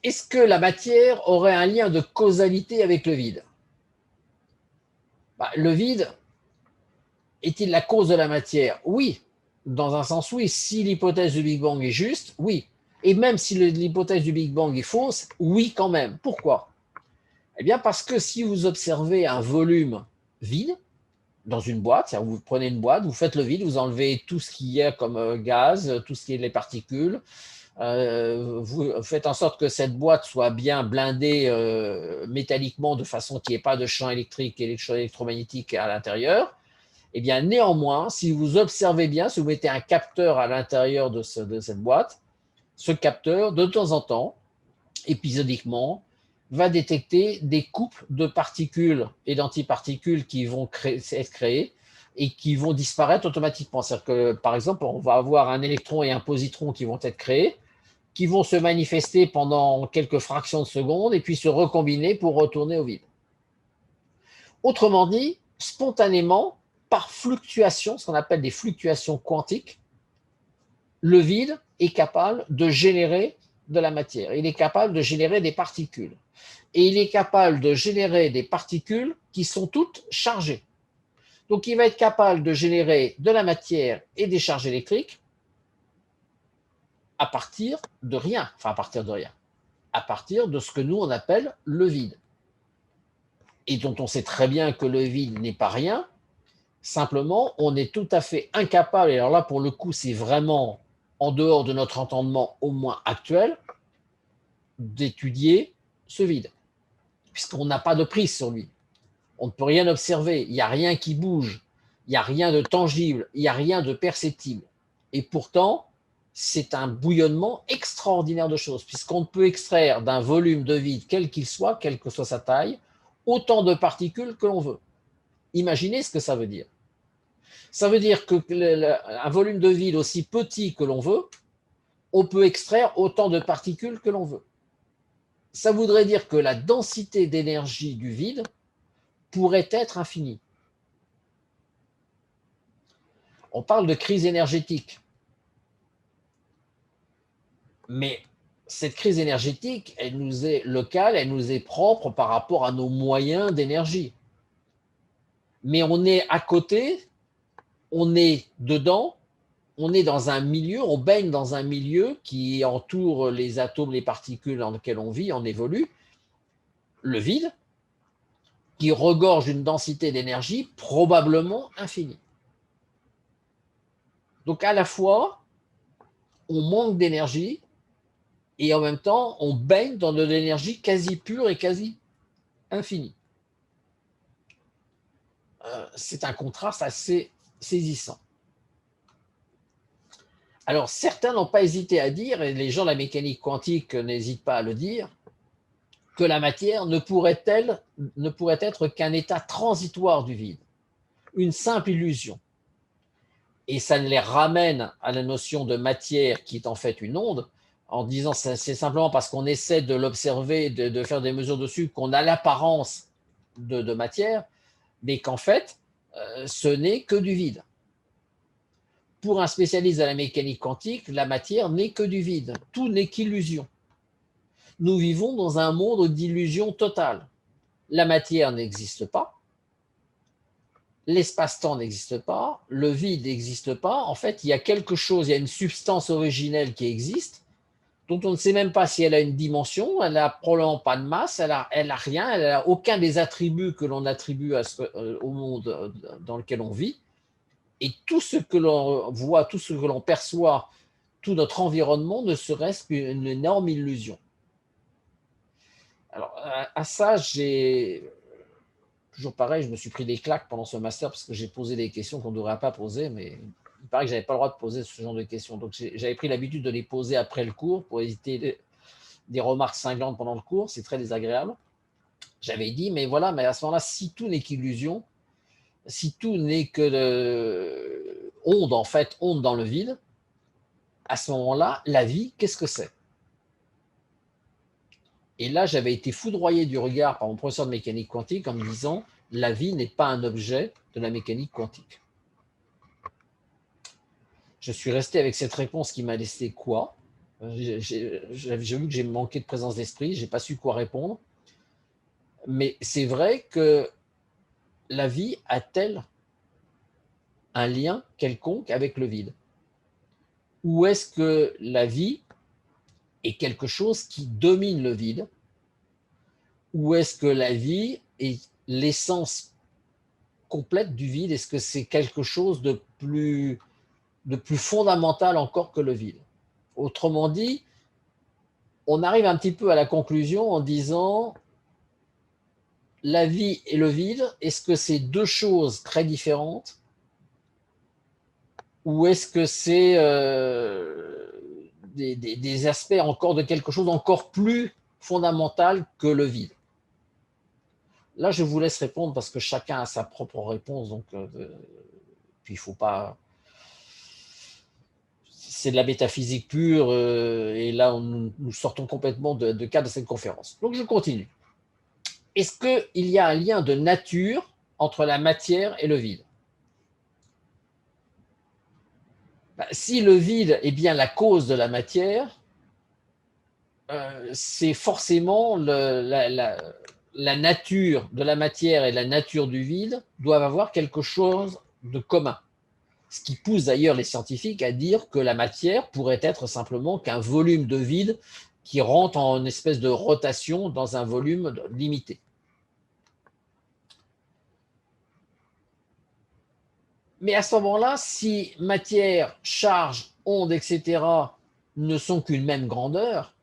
Est-ce que la matière aurait un lien de causalité avec le vide? Le vide est-il la cause de la matière? Oui, dans un sens oui. Si l'hypothèse du Big Bang est juste, oui. Et même si l'hypothèse du Big Bang est fausse, oui quand même. Pourquoi? Eh bien parce que si vous observez un volume vide dans une boîte, c'est-à-dire vous prenez une boîte, vous faites le vide, vous enlevez tout ce qu'il y a comme gaz, tout ce qui est les particules, vous faites en sorte que cette boîte soit bien blindée métalliquement de façon qu'il n'y ait pas de champ électrique et électromagnétique à l'intérieur. Eh bien, néanmoins, si vous observez bien, si vous mettez un capteur à l'intérieur de cette boîte, ce capteur, de temps en temps, épisodiquement, va détecter des couples de particules et d'antiparticules qui vont être créées et qui vont disparaître automatiquement. C'est-à-dire que, par exemple, on va avoir un électron et un positron qui vont être créés, qui vont se manifester pendant quelques fractions de secondes et puis se recombiner pour retourner au vide. Autrement dit, spontanément, par fluctuation, ce qu'on appelle des fluctuations quantiques, le vide est capable de générer de la matière. Il est capable de générer des particules. Et il est capable de générer des particules qui sont toutes chargées. Donc, il va être capable de générer de la matière et des charges électriques à partir de rien. Enfin, à partir de rien. À partir de ce que nous, on appelle le vide. Et dont on sait très bien que le vide n'est pas rien. Simplement, on est tout à fait incapable, et alors là, pour le coup, c'est vraiment en dehors de notre entendement, au moins actuel, d'étudier ce vide, puisqu'on n'a pas de prise sur lui. On ne peut rien observer, il n'y a rien qui bouge, il n'y a rien de tangible, il n'y a rien de perceptible. Et pourtant, c'est un bouillonnement extraordinaire de choses, puisqu'on peut extraire d'un volume de vide, quel qu'il soit, quelle que soit sa taille, autant de particules que l'on veut. Imaginez ce que ça veut dire. Ça veut dire qu'un volume de vide aussi petit que l'on veut, on peut extraire autant de particules que l'on veut. Ça voudrait dire que la densité d'énergie du vide pourrait être infinie. On parle de crise énergétique. Mais cette crise énergétique, elle nous est locale, elle nous est propre par rapport à nos moyens d'énergie. Mais on est à côté, on est dedans, on est dans un milieu, on baigne dans un milieu qui entoure les atomes, les particules dans lesquelles on vit, on évolue, le vide, qui regorge une densité d'énergie probablement infinie. Donc à la fois, on manque d'énergie et en même temps, on baigne dans de l'énergie quasi pure et quasi infinie. C'est un contraste assez saisissant. Alors, certains n'ont pas hésité à dire, et les gens de la mécanique quantique n'hésitent pas à le dire, que la matière ne pourrait être qu'un état transitoire du vide, une simple illusion. Et ça les ramène à la notion de matière qui est en fait une onde, en disant que c'est simplement parce qu'on essaie de l'observer, de faire des mesures dessus, qu'on a l'apparence de matière, mais qu'en fait, ce n'est que du vide. Pour un spécialiste de la mécanique quantique, la matière n'est que du vide. Tout n'est qu'illusion. Nous vivons dans un monde d'illusion totale. La matière n'existe pas, l'espace-temps n'existe pas, le vide n'existe pas. En fait, il y a quelque chose, il y a une substance originelle qui existe, dont on ne sait même pas si elle a une dimension, elle n'a probablement pas de masse, elle a rien, elle n'a aucun des attributs que l'on attribue au monde dans lequel on vit. Et tout ce que l'on voit, tout ce que l'on perçoit, tout notre environnement ne serait-ce qu'une énorme illusion. Alors, à ça, j'ai toujours pareil, je me suis pris des claques pendant ce master parce que j'ai posé des questions qu'on ne devrait pas poser, mais il paraît que je n'avais pas le droit de poser ce genre de questions. Donc, j'avais pris l'habitude de les poser après le cours pour éviter des remarques cinglantes pendant le cours. C'est très désagréable. J'avais dit, mais voilà, mais à ce moment-là, si tout n'est qu'illusion, si tout n'est que onde, en fait, onde dans le vide, à ce moment-là, la vie, qu'est-ce que c'est? Et là, j'avais été foudroyé du regard par mon professeur de mécanique quantique en me disant, la vie n'est pas un objet de la mécanique quantique. Je suis resté avec cette réponse qui m'a laissé quoi? J'ai vu que j'ai manqué de présence d'esprit, je n'ai pas su quoi répondre. Mais c'est vrai que la vie a-t-elle un lien quelconque avec le vide? Ou est-ce que la vie est quelque chose qui domine le vide? Ou est-ce que la vie est l'essence complète du vide? Est-ce que c'est quelque chose de plus fondamental encore que le vide? Autrement dit, on arrive un petit peu à la conclusion en disant la vie et le vide, est-ce que c'est deux choses très différentes? Ou est-ce que c'est des aspects encore de quelque chose d'encore plus fondamental que le vide? Là, je vous laisse répondre parce que chacun a sa propre réponse. Donc, puis il ne faut pas. C'est de la métaphysique pure et là, nous sortons complètement de cadre de cette conférence. Donc, je continue. Est-ce qu'il y a un lien de nature entre la matière et le vide? Si le vide est bien la cause de la matière, c'est forcément la nature de la matière et la nature du vide doivent avoir quelque chose de commun. Ce qui pousse d'ailleurs les scientifiques à dire que la matière pourrait être simplement qu'un volume de vide qui rentre en une espèce de rotation dans un volume limité. Mais à ce moment-là, si matière, charge, onde, etc. ne sont qu'une même grandeur,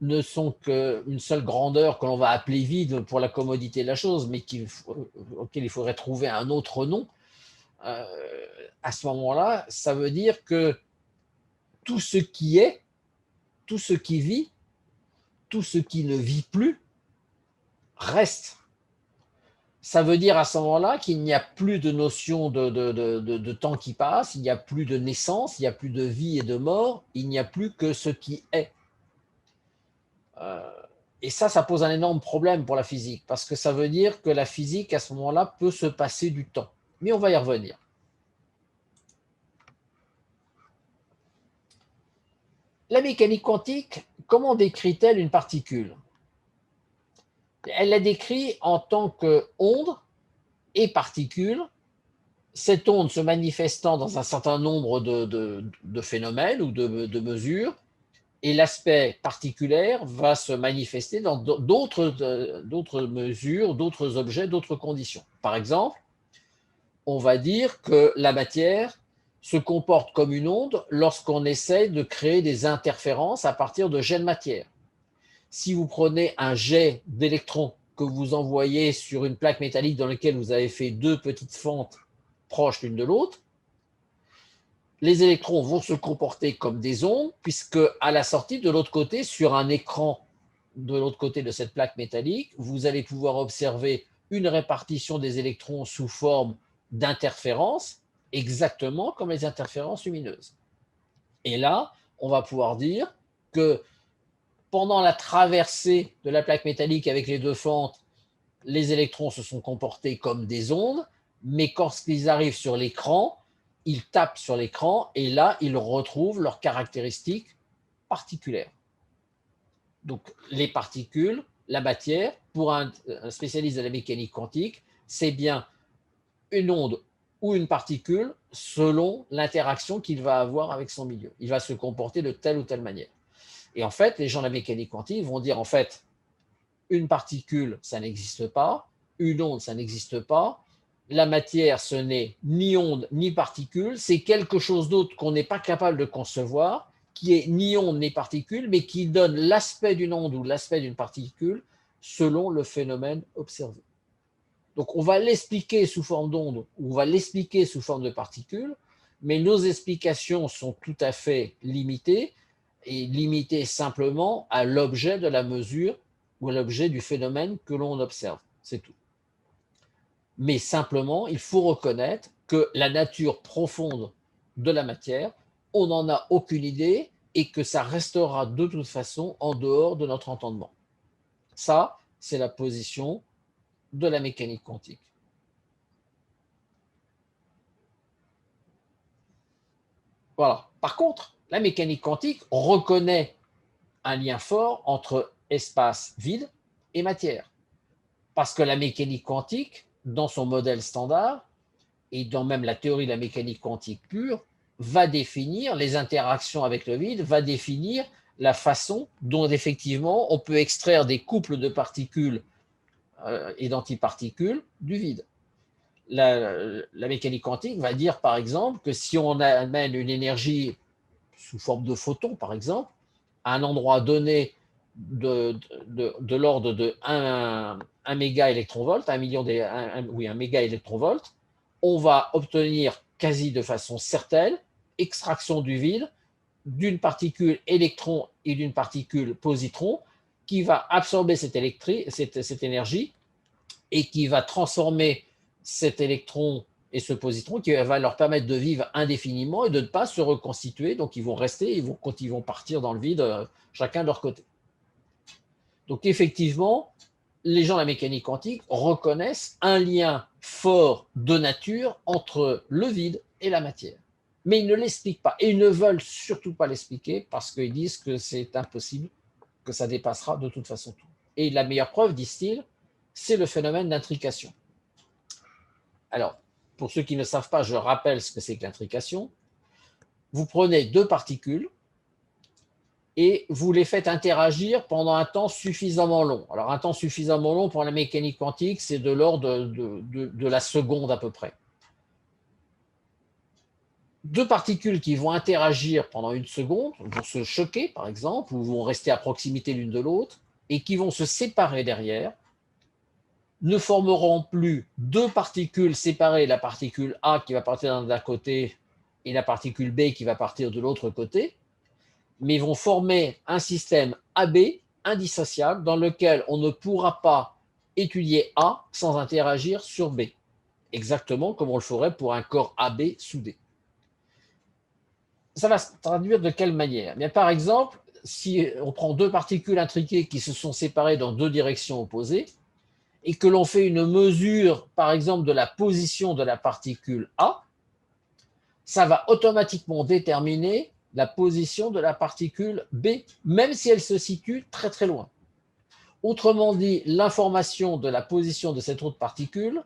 ne sont qu'une seule grandeur que l'on va appeler vide pour la commodité de la chose, mais auquel il faudrait trouver un autre nom, à ce moment-là, ça veut dire que tout ce qui est, tout ce qui vit, tout ce qui ne vit plus reste. Ça veut dire à ce moment-là qu'il n'y a plus de notion de temps qui passe, il n'y a plus de naissance, il n'y a plus de vie et de mort, il n'y a plus que ce qui est. Et ça pose un énorme problème pour la physique, parce que ça veut dire que la physique, à ce moment-là, peut se passer du temps. Mais on va y revenir. La mécanique quantique, comment décrit-elle une particule? Elle la décrit en tant qu'onde et particule, cette onde se manifestant dans un certain nombre de phénomènes ou de mesures, et l'aspect particulaire va se manifester dans d'autres mesures, d'autres objets, d'autres conditions. Par exemple, on va dire que la matière se comporte comme une onde lorsqu'on essaie de créer des interférences à partir de jets de matière. Si vous prenez un jet d'électrons que vous envoyez sur une plaque métallique dans laquelle vous avez fait deux petites fentes proches l'une de l'autre, les électrons vont se comporter comme des ondes, puisque à la sortie, de l'autre côté, sur un écran de l'autre côté de cette plaque métallique, vous allez pouvoir observer une répartition des électrons sous forme d'interférences, exactement comme les interférences lumineuses. Et là, on va pouvoir dire que pendant la traversée de la plaque métallique avec les deux fentes, les électrons se sont comportés comme des ondes, mais lorsqu'ils arrivent sur l'écran, ils tapent sur l'écran et là, ils retrouvent leurs caractéristiques particulières. Donc, les particules, la matière, pour un spécialiste de la mécanique quantique, c'est bien une onde ou une particule selon l'interaction qu'il va avoir avec son milieu. Il va se comporter de telle ou telle manière. Et en fait, les gens de la mécanique quantique vont dire, en fait, une particule, ça n'existe pas, une onde, ça n'existe pas, la matière, ce n'est ni onde ni particule, c'est quelque chose d'autre qu'on n'est pas capable de concevoir, qui est ni onde ni particule, mais qui donne l'aspect d'une onde ou l'aspect d'une particule selon le phénomène observé. Donc on va l'expliquer sous forme d'onde ou on va l'expliquer sous forme de particule, mais nos explications sont tout à fait limitées et limitées simplement à l'objet de la mesure ou à l'objet du phénomène que l'on observe. C'est tout. Mais simplement, il faut reconnaître que la nature profonde de la matière, on n'en a aucune idée et que ça restera de toute façon en dehors de notre entendement. Ça, c'est la position de la mécanique quantique. Voilà. Par contre, la mécanique quantique reconnaît un lien fort entre espace vide et matière. Parce que la mécanique quantique, dans son modèle standard, et dans même la théorie de la mécanique quantique pure, va définir les interactions avec le vide, va définir la façon dont effectivement on peut extraire des couples de particules et d'antiparticules du vide. La mécanique quantique va dire par exemple que si on amène une énergie sous forme de photons par exemple, à un endroit donné de l'ordre de 1 méga électronvolt, 1 méga électronvolt, on va obtenir quasi de façon certaine extraction du vide d'une particule électron et d'une particule positron qui va absorber cette énergie et qui va transformer cet électron et ce positron qui va leur permettre de vivre indéfiniment et de ne pas se reconstituer. Donc, ils vont rester, ils vont partir dans le vide, chacun de leur côté. Donc, effectivement, les gens de la mécanique quantique reconnaissent un lien fort de nature entre le vide et la matière. Mais ils ne l'expliquent pas. Et ils ne veulent surtout pas l'expliquer parce qu'ils disent que c'est impossible, que ça dépassera de toute façon tout. Et la meilleure preuve, disent-ils, c'est le phénomène d'intrication. Alors, pour ceux qui ne savent pas, je rappelle ce que c'est que l'intrication. Vous prenez deux particules et vous les faites interagir pendant un temps suffisamment long. Alors, un temps suffisamment long pour la mécanique quantique, c'est de l'ordre de la seconde à peu près. Deux particules qui vont interagir pendant une seconde, vont se choquer par exemple, ou vont rester à proximité l'une de l'autre, et qui vont se séparer derrière, ne formeront plus deux particules séparées, la particule A qui va partir d'un côté et la particule B qui va partir de l'autre côté, mais vont former un système AB indissociable dans lequel on ne pourra pas étudier A sans interagir sur B, exactement comme on le ferait pour un corps AB soudé. Ça va se traduire de quelle manière? Bien, par exemple, si on prend deux particules intriquées qui se sont séparées dans deux directions opposées et que l'on fait une mesure, par exemple, de la position de la particule A, ça va automatiquement déterminer la position de la particule B, même si elle se situe très très loin. Autrement dit, l'information de la position de cette autre particule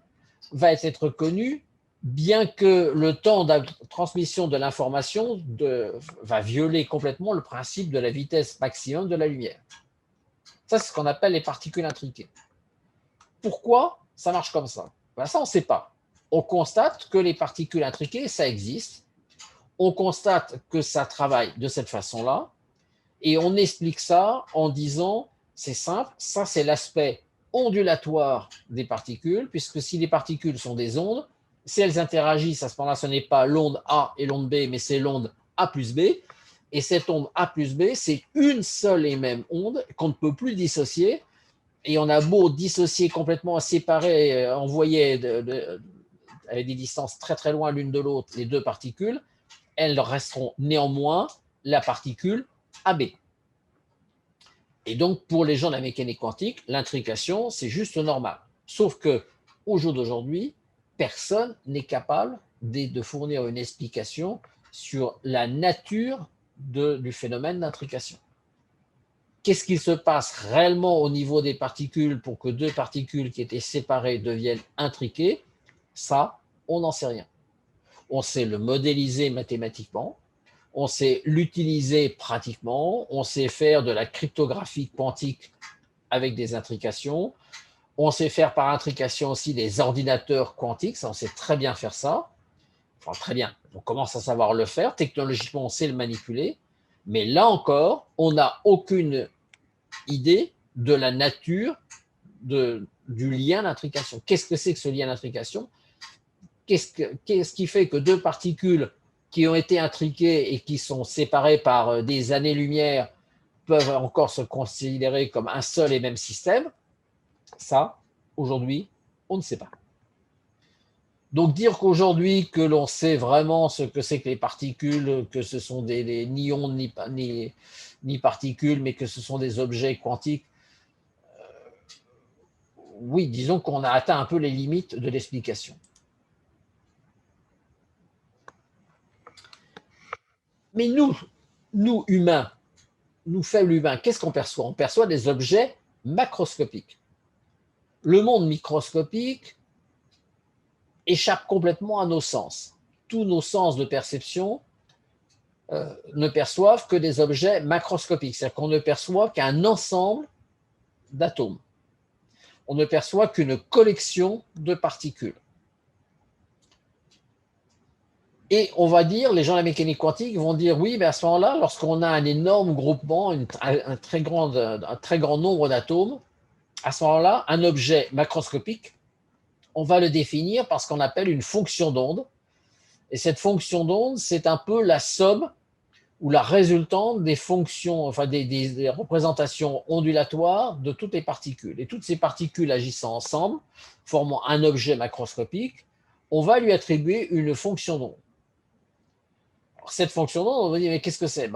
va être connue, bien que le temps de transmission de l'information va violer complètement le principe de la vitesse maximum de la lumière. Ça, c'est ce qu'on appelle les particules intriquées. Pourquoi ça marche comme ça? Ben ça, on ne sait pas. On constate que les particules intriquées, ça existe. On constate que ça travaille de cette façon-là. Et on explique ça en disant, c'est simple, ça c'est l'aspect ondulatoire des particules, puisque si les particules sont des ondes, si elles interagissent, à ce moment-là, ce n'est pas l'onde A et l'onde B, mais c'est l'onde A plus B. Et cette onde A plus B, c'est une seule et même onde qu'on ne peut plus dissocier. Et on a beau dissocier complètement, séparer, envoyer avec des distances très très loin l'une de l'autre les deux particules, elles resteront néanmoins la particule AB. Et donc, pour les gens de la mécanique quantique, l'intrication, c'est juste normal. Sauf que, au jour d'aujourd'hui, personne n'est capable de fournir une explication sur la nature du phénomène d'intrication. Qu'est-ce qui se passe réellement au niveau des particules pour que deux particules qui étaient séparées deviennent intriquées? Ça, on n'en sait rien. On sait le modéliser mathématiquement, on sait l'utiliser pratiquement, on sait faire de la cryptographie quantique avec des intrications, on sait faire par intrication aussi des ordinateurs quantiques, ça on sait très bien faire ça, enfin très bien, on commence à savoir le faire, technologiquement on sait le manipuler, mais là encore, on n'a aucune idée de la nature du lien d'intrication. Qu'est-ce que c'est que ce lien d'intrication? Qu'est-ce qui fait que deux particules qui ont été intriquées et qui sont séparées par des années-lumière peuvent encore se considérer comme un seul et même système? Ça, aujourd'hui, on ne sait pas. Donc dire qu'aujourd'hui que l'on sait vraiment ce que c'est que les particules, que ce sont ni ondes ni particules, mais que ce sont des objets quantiques, oui, disons qu'on a atteint un peu les limites de l'explication. Mais nous humains, nous faibles humains, qu'est-ce qu'on perçoit? On perçoit des objets macroscopiques. Le monde microscopique échappe complètement à nos sens. Tous nos sens de perception ne perçoivent que des objets macroscopiques, c'est-à-dire qu'on ne perçoit qu'un ensemble d'atomes. On ne perçoit qu'une collection de particules. Et on va dire, les gens de la mécanique quantique vont dire, oui, mais à ce moment-là, lorsqu'on a un énorme groupement, un très grand nombre d'atomes, à ce moment-là, un objet macroscopique, on va le définir par ce qu'on appelle une fonction d'onde. Et cette fonction d'onde, c'est un peu la somme ou la résultante des fonctions, enfin des représentations ondulatoires de toutes les particules. Et toutes ces particules agissant ensemble, formant un objet macroscopique, on va lui attribuer une fonction d'onde. Cette fonction d'onde, on va dire, mais qu'est-ce que c'est?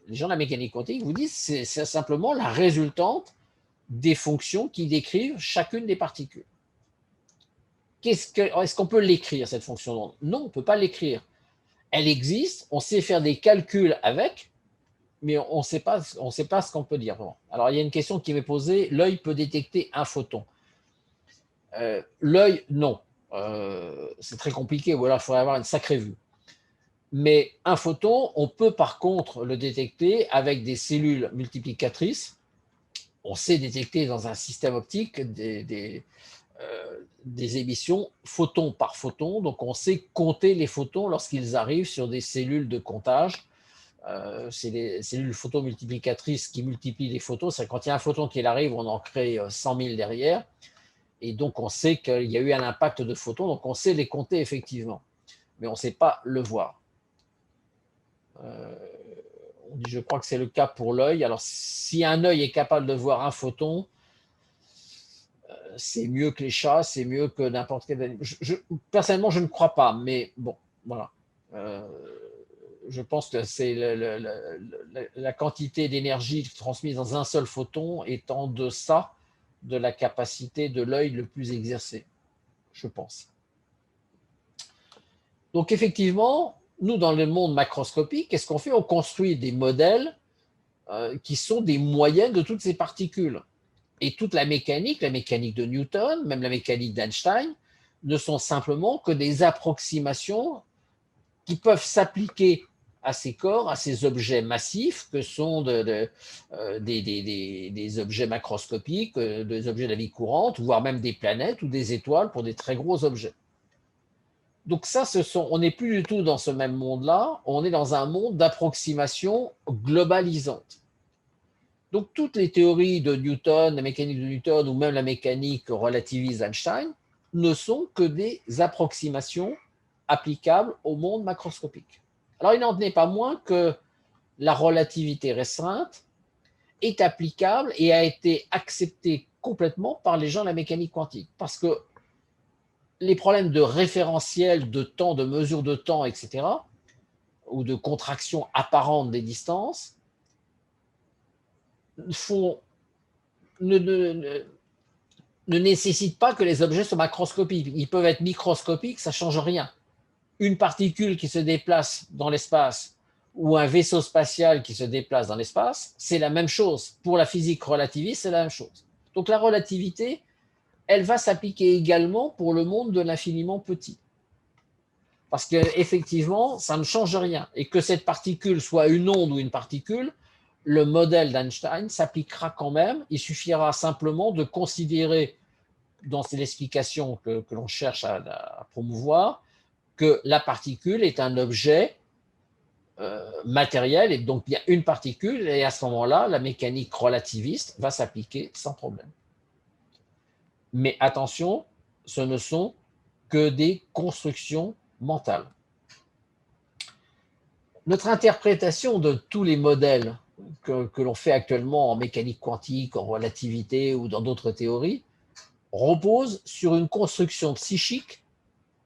Les gens de la mécanique quantique vous disent c'est simplement la résultante des fonctions qui décrivent chacune des particules. Est-ce qu'on peut l'écrire, cette fonction d'onde? Non, on ne peut pas l'écrire. Elle existe, on sait faire des calculs avec, mais on ne sait pas ce qu'on peut dire. Bon. Alors, il y a une question qui m'est posée, l'œil peut détecter un photon. L'œil, non. C'est très compliqué, ou alors il faudrait avoir une sacrée vue. Mais un photon, on peut par contre le détecter avec des cellules multiplicatrices. On sait détecter dans un système optique des émissions photon par photon. Donc on sait compter les photons lorsqu'ils arrivent sur des cellules de comptage. C'est les cellules photomultiplicatrices qui multiplient les photos. C'est quand il y a un photon qui arrive, on en crée 100 000 derrière. Et donc on sait qu'il y a eu un impact de photons. Donc on sait les compter effectivement. Mais on ne sait pas le voir. Je crois que c'est le cas pour l'œil. Alors, si un œil est capable de voir un photon, c'est mieux que les chats, c'est mieux que n'importe quel animal. Personnellement, je ne crois pas, mais bon, voilà. Je pense que c'est la quantité d'énergie transmise dans un seul photon est en deçà de la capacité de l'œil le plus exercé, je pense. Donc, effectivement, nous, dans le monde macroscopique, qu'est-ce qu'on fait? On construit des modèles qui sont des moyennes de toutes ces particules. Et toute la mécanique de Newton, même la mécanique d'Einstein, ne sont simplement que des approximations qui peuvent s'appliquer à ces corps, à ces objets massifs que sont des objets macroscopiques, des objets de la vie courante, voire même des planètes ou des étoiles pour des très gros objets. Donc ça, on n'est plus du tout dans ce même monde-là, on est dans un monde d'approximation globalisante. Donc toutes les théories de Newton, la mécanique de Newton ou même la mécanique relativiste d'Einstein ne sont que des approximations applicables au monde macroscopique. Alors il n'en est pas moins que la relativité restreinte est applicable et a été acceptée complètement par les gens de la mécanique quantique. Parce que les problèmes de référentiel, de temps, de mesure de temps, etc., ou de contraction apparente des distances, ne nécessitent pas que les objets soient macroscopiques. Ils peuvent être microscopiques, ça ne change rien. Une particule qui se déplace dans l'espace ou un vaisseau spatial qui se déplace dans l'espace, c'est la même chose. Pour la physique relativiste, c'est la même chose. Donc la relativité, elle va s'appliquer également pour le monde de l'infiniment petit. Parce qu'effectivement, ça ne change rien. Et que cette particule soit une onde ou une particule, le modèle d'Einstein s'appliquera quand même. Il suffira simplement de considérer, dans l'explication que l'on cherche à promouvoir, que la particule est un objet matériel, et donc il y a une particule, et à ce moment-là, la mécanique relativiste va s'appliquer sans problème. Mais attention, ce ne sont que des constructions mentales. Notre interprétation de tous les modèles que l'on fait actuellement en mécanique quantique, en relativité ou dans d'autres théories, repose sur une construction psychique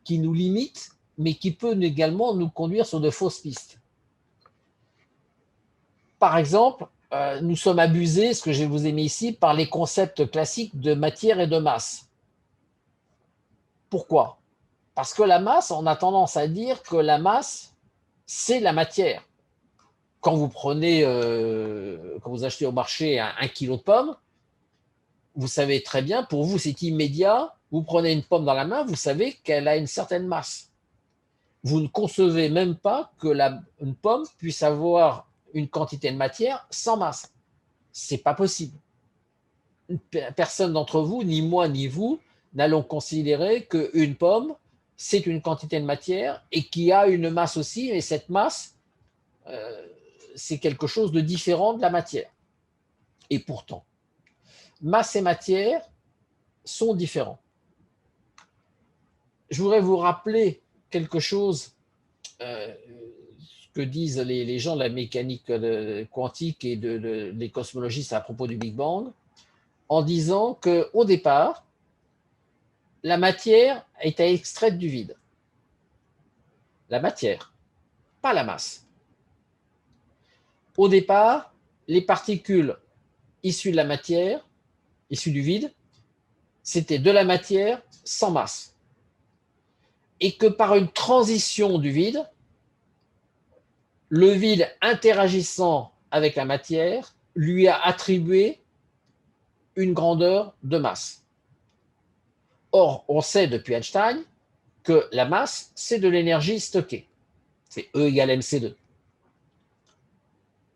qui nous limite, mais qui peut également nous conduire sur de fausses pistes. Par exemple, nous sommes abusés, ce que je vous ai mis ici, par les concepts classiques de matière et de masse. Pourquoi? Parce que la masse, on a tendance à dire que la masse, c'est la matière. Quand vous prenez, quand vous achetez au marché un kilo de pommes, vous savez très bien, pour vous, c'est immédiat. Vous prenez une pomme dans la main, vous savez qu'elle a une certaine masse. Vous ne concevez même pas que une pomme puisse avoir une quantité de matière sans masse. C'est pas possible. Personne d'entre vous, ni moi, ni vous, n'allons considérer qu'une pomme, c'est une quantité de matière et qui a une masse aussi, et cette masse, c'est quelque chose de différent de la matière. Et pourtant, masse et matière sont différents. Je voudrais vous rappeler quelque chose que disent les gens de la mécanique quantique et des cosmologistes à propos du Big Bang, en disant qu'au départ, la matière était extraite du vide. La matière, pas la masse. Au départ, les particules issues de la matière, issues du vide, c'était de la matière sans masse. Et que par une transition du vide, le vide interagissant avec la matière lui a attribué une grandeur de masse. Or, on sait depuis Einstein que la masse, c'est de l'énergie stockée. C'est E égale mc2.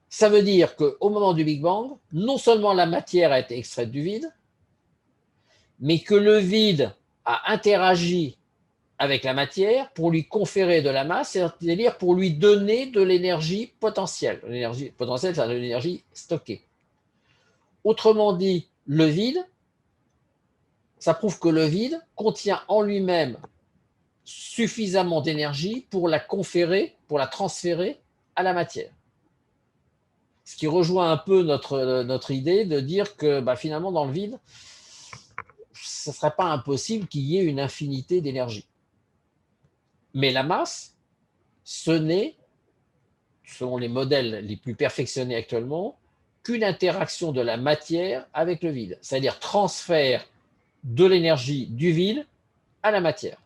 Ça veut dire qu'au moment du Big Bang, non seulement la matière a été extraite du vide, mais que le vide a interagi avec la matière pour lui conférer de la masse, c'est-à-dire pour lui donner de l'énergie potentielle. L'énergie potentielle, c'est de l'énergie stockée. Autrement dit, le vide, ça prouve que le vide contient en lui-même suffisamment d'énergie pour la conférer, pour la transférer à la matière. Ce qui rejoint un peu notre idée de dire que finalement, dans le vide, ce ne serait pas impossible qu'il y ait une infinité d'énergie. Mais la masse, ce n'est, selon les modèles les plus perfectionnés actuellement, qu'une interaction de la matière avec le vide, c'est-à-dire transfert de l'énergie du vide à la matière.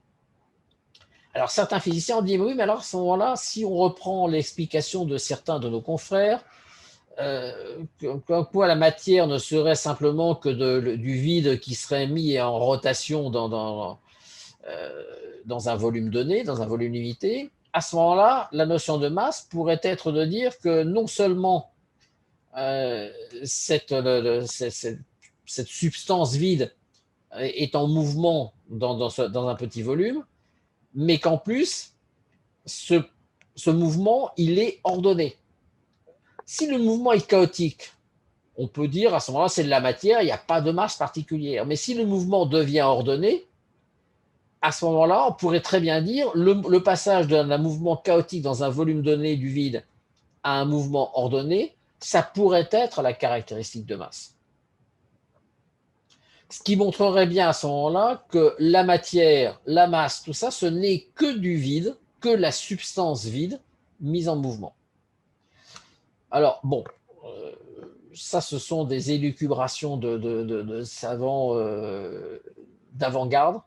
Alors certains physiciens ont dit oui, mais alors à ce moment-là, si on reprend l'explication de certains de nos confrères, quoi la matière ne serait simplement que du vide qui serait mis en rotation dans un volume donné, dans un volume limité, à ce moment-là, la notion de masse pourrait être de dire que non seulement cette substance vide est en mouvement dans un petit volume, mais qu'en plus, ce mouvement, il est ordonné. Si le mouvement est chaotique, on peut dire à ce moment-là, c'est de la matière, il n'y a pas de masse particulière. Mais si le mouvement devient ordonné, à ce moment-là, on pourrait très bien dire le passage d'un mouvement chaotique dans un volume donné du vide à un mouvement ordonné, ça pourrait être la caractéristique de masse. Ce qui montrerait bien à ce moment-là que la matière, la masse, tout ça, ce n'est que du vide, que la substance vide mise en mouvement. Alors, bon, ça, ce sont des élucubrations de savants d'avant-garde,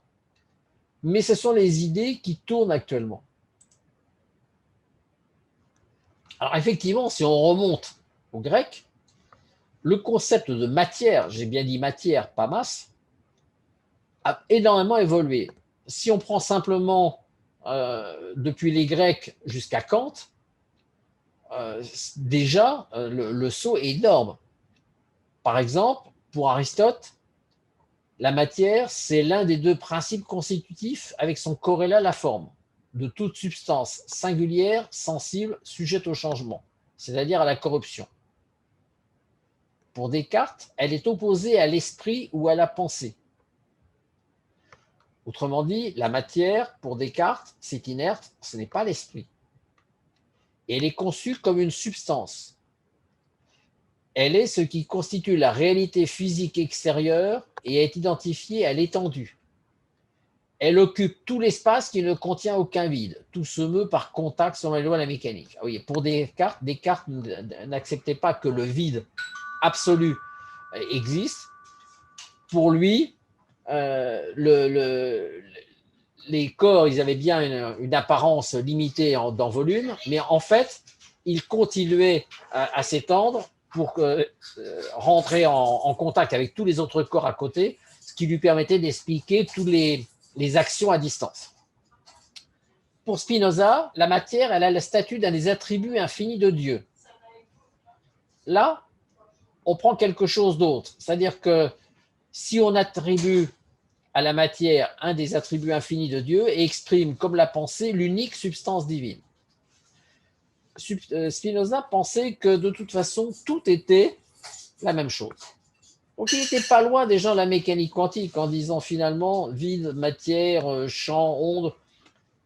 mais ce sont les idées qui tournent actuellement. Alors, effectivement, si on remonte au grec, le concept de matière, j'ai bien dit matière, pas masse, a énormément évolué. Si on prend simplement depuis les Grecs jusqu'à Kant, déjà, le saut est énorme. Par exemple, pour Aristote, la matière, c'est l'un des deux principes constitutifs avec son corrélat, la forme, de toute substance singulière, sensible, sujette au changement, c'est-à-dire à la corruption. Pour Descartes, elle est opposée à l'esprit ou à la pensée. Autrement dit, la matière, pour Descartes, c'est inerte, ce n'est pas l'esprit. Et elle est conçue comme une substance. Elle est ce qui constitue la réalité physique extérieure et est identifiée à l'étendue. Elle occupe tout l'espace qui ne contient aucun vide. Tout se meut par contact selon les lois de la mécanique. Oui, pour Descartes, Descartes n'acceptait pas que le vide absolu existe. Pour lui, les corps, ils avaient bien une apparence limitée dans volume, mais en fait, ils continuaient à s'étendre pour rentrer en contact avec tous les autres corps à côté, ce qui lui permettait d'expliquer toutes les actions à distance. Pour Spinoza, la matière, elle a le statut d'un des attributs infinis de Dieu. Là, on prend quelque chose d'autre, c'est-à-dire que si on attribue à la matière un des attributs infinis de Dieu et exprime comme la pensée l'unique substance divine. Spinoza pensait que de toute façon, tout était la même chose. Donc il n'était pas loin des gens de la mécanique quantique en disant finalement vide, matière, champ, onde,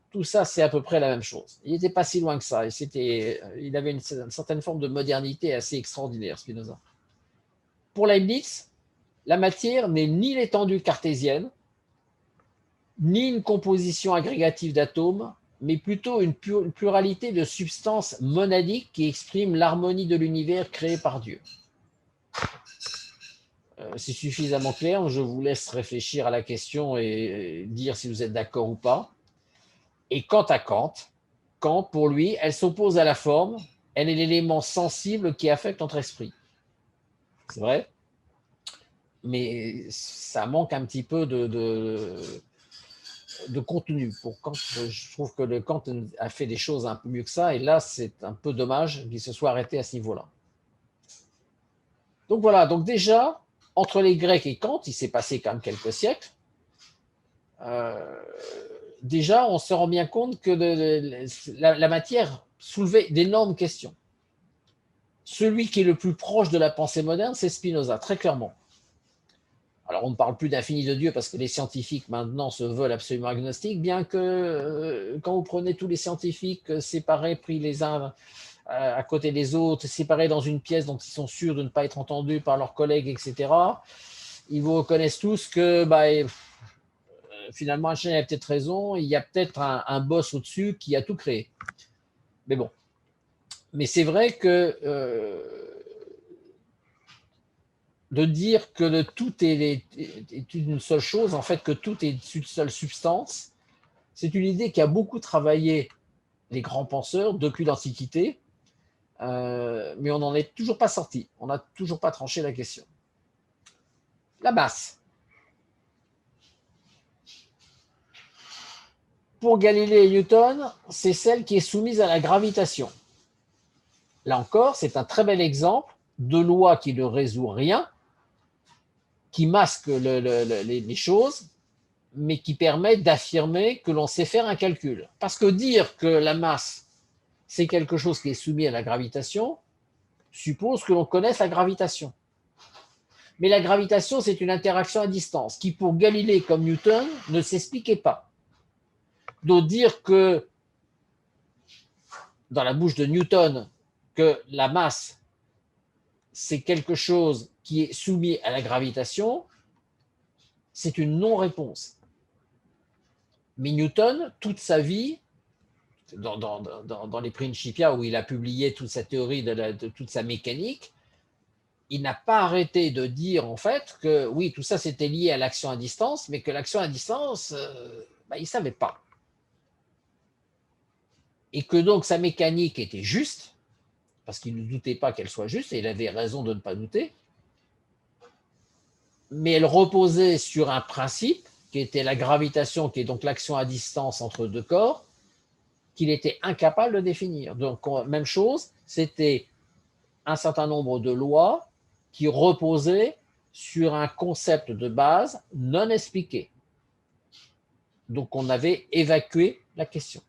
tout ça c'est à peu près la même chose. Il n'était pas si loin que ça. Il avait une certaine forme de modernité assez extraordinaire, Spinoza. Pour Leibniz, la matière n'est ni l'étendue cartésienne, ni une composition agrégative d'atomes, mais plutôt une pluralité de substances monadiques qui expriment l'harmonie de l'univers créé par Dieu. C'est suffisamment clair, je vous laisse réfléchir à la question et dire si vous êtes d'accord ou pas. Et quant à Kant, Kant, pour lui, elle s'oppose à la forme, elle est l'élément sensible qui affecte notre esprit. C'est vrai, mais ça manque un petit peu de contenu. Pour Kant, je trouve que le Kant a fait des choses un peu mieux que ça, et là, c'est un peu dommage qu'il se soit arrêté à ce niveau-là. Donc voilà, donc déjà, entre les Grecs et Kant, il s'est passé quand même quelques siècles. Déjà, on se rend bien compte que la matière soulevait d'énormes questions. Celui qui est le plus proche de la pensée moderne, c'est Spinoza, très clairement. Alors, on ne parle plus d'infini de Dieu parce que les scientifiques maintenant se veulent absolument agnostiques, bien que quand vous prenez tous les scientifiques séparés, pris les uns à côté des autres, séparés dans une pièce dont ils sont sûrs de ne pas être entendus par leurs collègues, etc., ils vous reconnaissent tous que finalement, Einstein a peut-être raison, il y a peut-être un boss au-dessus qui a tout créé. Mais bon. Mais c'est vrai que de dire que le tout est une seule chose, en fait, que tout est une seule substance, c'est une idée qui a beaucoup travaillé les grands penseurs depuis l'Antiquité, mais on n'en est toujours pas sorti. On n'a toujours pas tranché la question. La masse. Pour Galilée et Newton, c'est celle qui est soumise à la gravitation. Là encore, c'est un très bel exemple de loi qui ne résout rien, qui masque les choses, mais qui permet d'affirmer que l'on sait faire un calcul. Parce que dire que la masse, c'est quelque chose qui est soumis à la gravitation, suppose que l'on connaisse la gravitation. Mais la gravitation, c'est une interaction à distance, qui pour Galilée comme Newton ne s'expliquait pas. Donc dire que, dans la bouche de Newton, que la masse, c'est quelque chose qui est soumis à la gravitation, c'est une non-réponse. Mais Newton, toute sa vie, dans les Principia, où il a publié toute sa théorie de toute sa mécanique, il n'a pas arrêté de dire en fait que oui, tout ça c'était lié à l'action à distance, mais que l'action à distance, il ne savait pas. Et que donc sa mécanique était juste, parce qu'il ne doutait pas qu'elle soit juste, et il avait raison de ne pas douter, mais elle reposait sur un principe qui était la gravitation, qui est donc l'action à distance entre deux corps, qu'il était incapable de définir. Donc, même chose, c'était un certain nombre de lois qui reposaient sur un concept de base non expliqué. Donc, on avait évacué la question.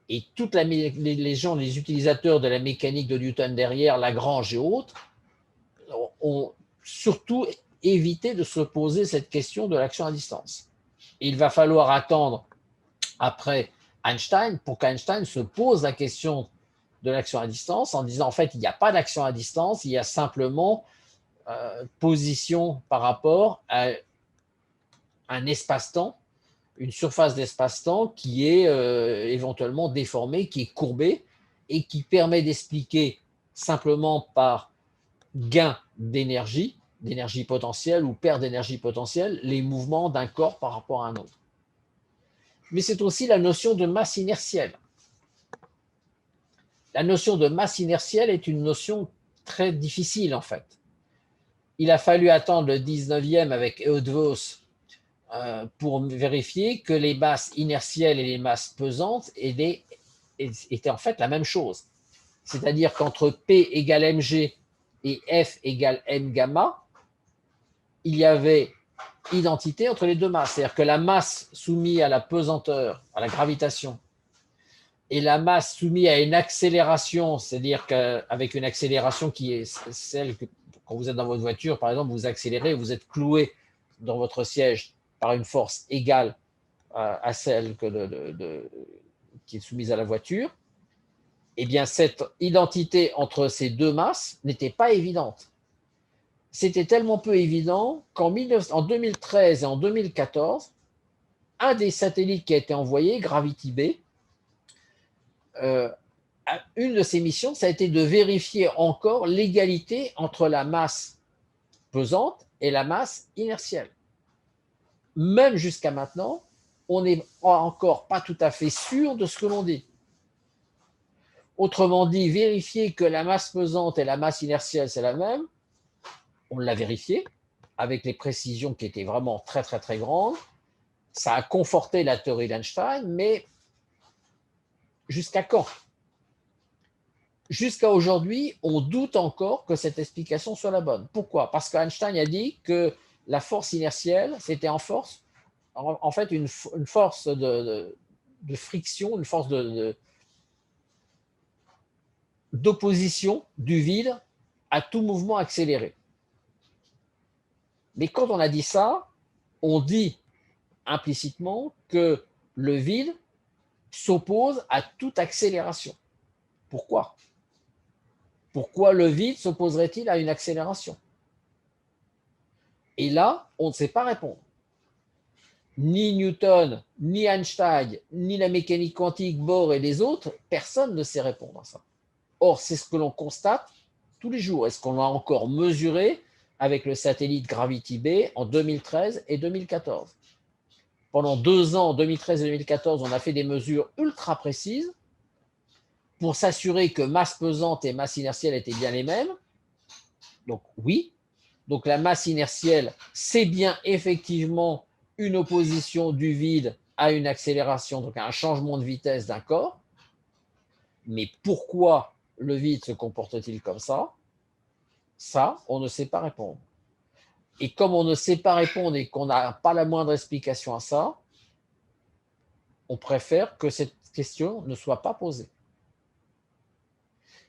Et toutes les gens, les utilisateurs de la mécanique de Newton derrière, Lagrange et autres, ont surtout évité de se poser cette question de l'action à distance. Et il va falloir attendre après Einstein pour qu'Einstein se pose la question de l'action à distance en disant en fait il n'y a pas d'action à distance, il y a simplement position par rapport à un espace-temps, une surface d'espace-temps qui est éventuellement déformée, qui est courbée et qui permet d'expliquer simplement par gain d'énergie potentielle ou perte d'énergie potentielle, les mouvements d'un corps par rapport à un autre. Mais c'est aussi la notion de masse inertielle. La notion de masse inertielle est une notion très difficile en fait. Il a fallu attendre le 19e avec Eötvös pour vérifier que les masses inertielles et les masses pesantes étaient en fait la même chose. C'est-à-dire qu'entre P égale mg et F égale m gamma, il y avait identité entre les deux masses. C'est-à-dire que la masse soumise à la pesanteur, à la gravitation, et la masse soumise à une accélération, c'est-à-dire qu'avec une accélération qui est celle que quand vous êtes dans votre voiture, par exemple, vous accélérez, vous êtes cloué dans votre siège par une force égale à celle qui est soumise à la voiture, eh bien, cette identité entre ces deux masses n'était pas évidente. C'était tellement peu évident qu'en 2013 et en 2014, un des satellites qui a été envoyé, Gravity B, une de ses missions, ça a été de vérifier encore l'égalité entre la masse pesante et la masse inertielle. Même jusqu'à maintenant, on n'est encore pas tout à fait sûr de ce que l'on dit. Autrement dit, vérifier que la masse pesante et la masse inertielle, c'est la même, on l'a vérifié avec les précisions qui étaient vraiment très, très, très grandes. Ça a conforté la théorie d'Einstein, mais jusqu'à quand? Jusqu'à aujourd'hui, on doute encore que cette explication soit la bonne. Pourquoi? Parce qu'Einstein a dit que la force inertielle, c'était en fait une force de friction, une force d'opposition du vide à tout mouvement accéléré. Mais quand on a dit ça, on dit implicitement que le vide s'oppose à toute accélération. Pourquoi? Pourquoi le vide s'opposerait-il à une accélération? Et là, on ne sait pas répondre. Ni Newton, ni Einstein, ni la mécanique quantique, Bohr et les autres, personne ne sait répondre à ça. Or, c'est ce que l'on constate tous les jours. Est-ce qu'on l'a encore mesuré avec le satellite Gravity Bay en 2013 et 2014? Pendant 2 ans, en 2013 et 2014, on a fait des mesures ultra précises pour s'assurer que masse pesante et masse inertielle étaient bien les mêmes. Donc oui, donc la masse inertielle, c'est bien effectivement une opposition du vide à une accélération, donc à un changement de vitesse d'un corps. Mais pourquoi le vide se comporte-t-il comme ça? Ça, on ne sait pas répondre. Et comme on ne sait pas répondre et qu'on n'a pas la moindre explication à ça, on préfère que cette question ne soit pas posée.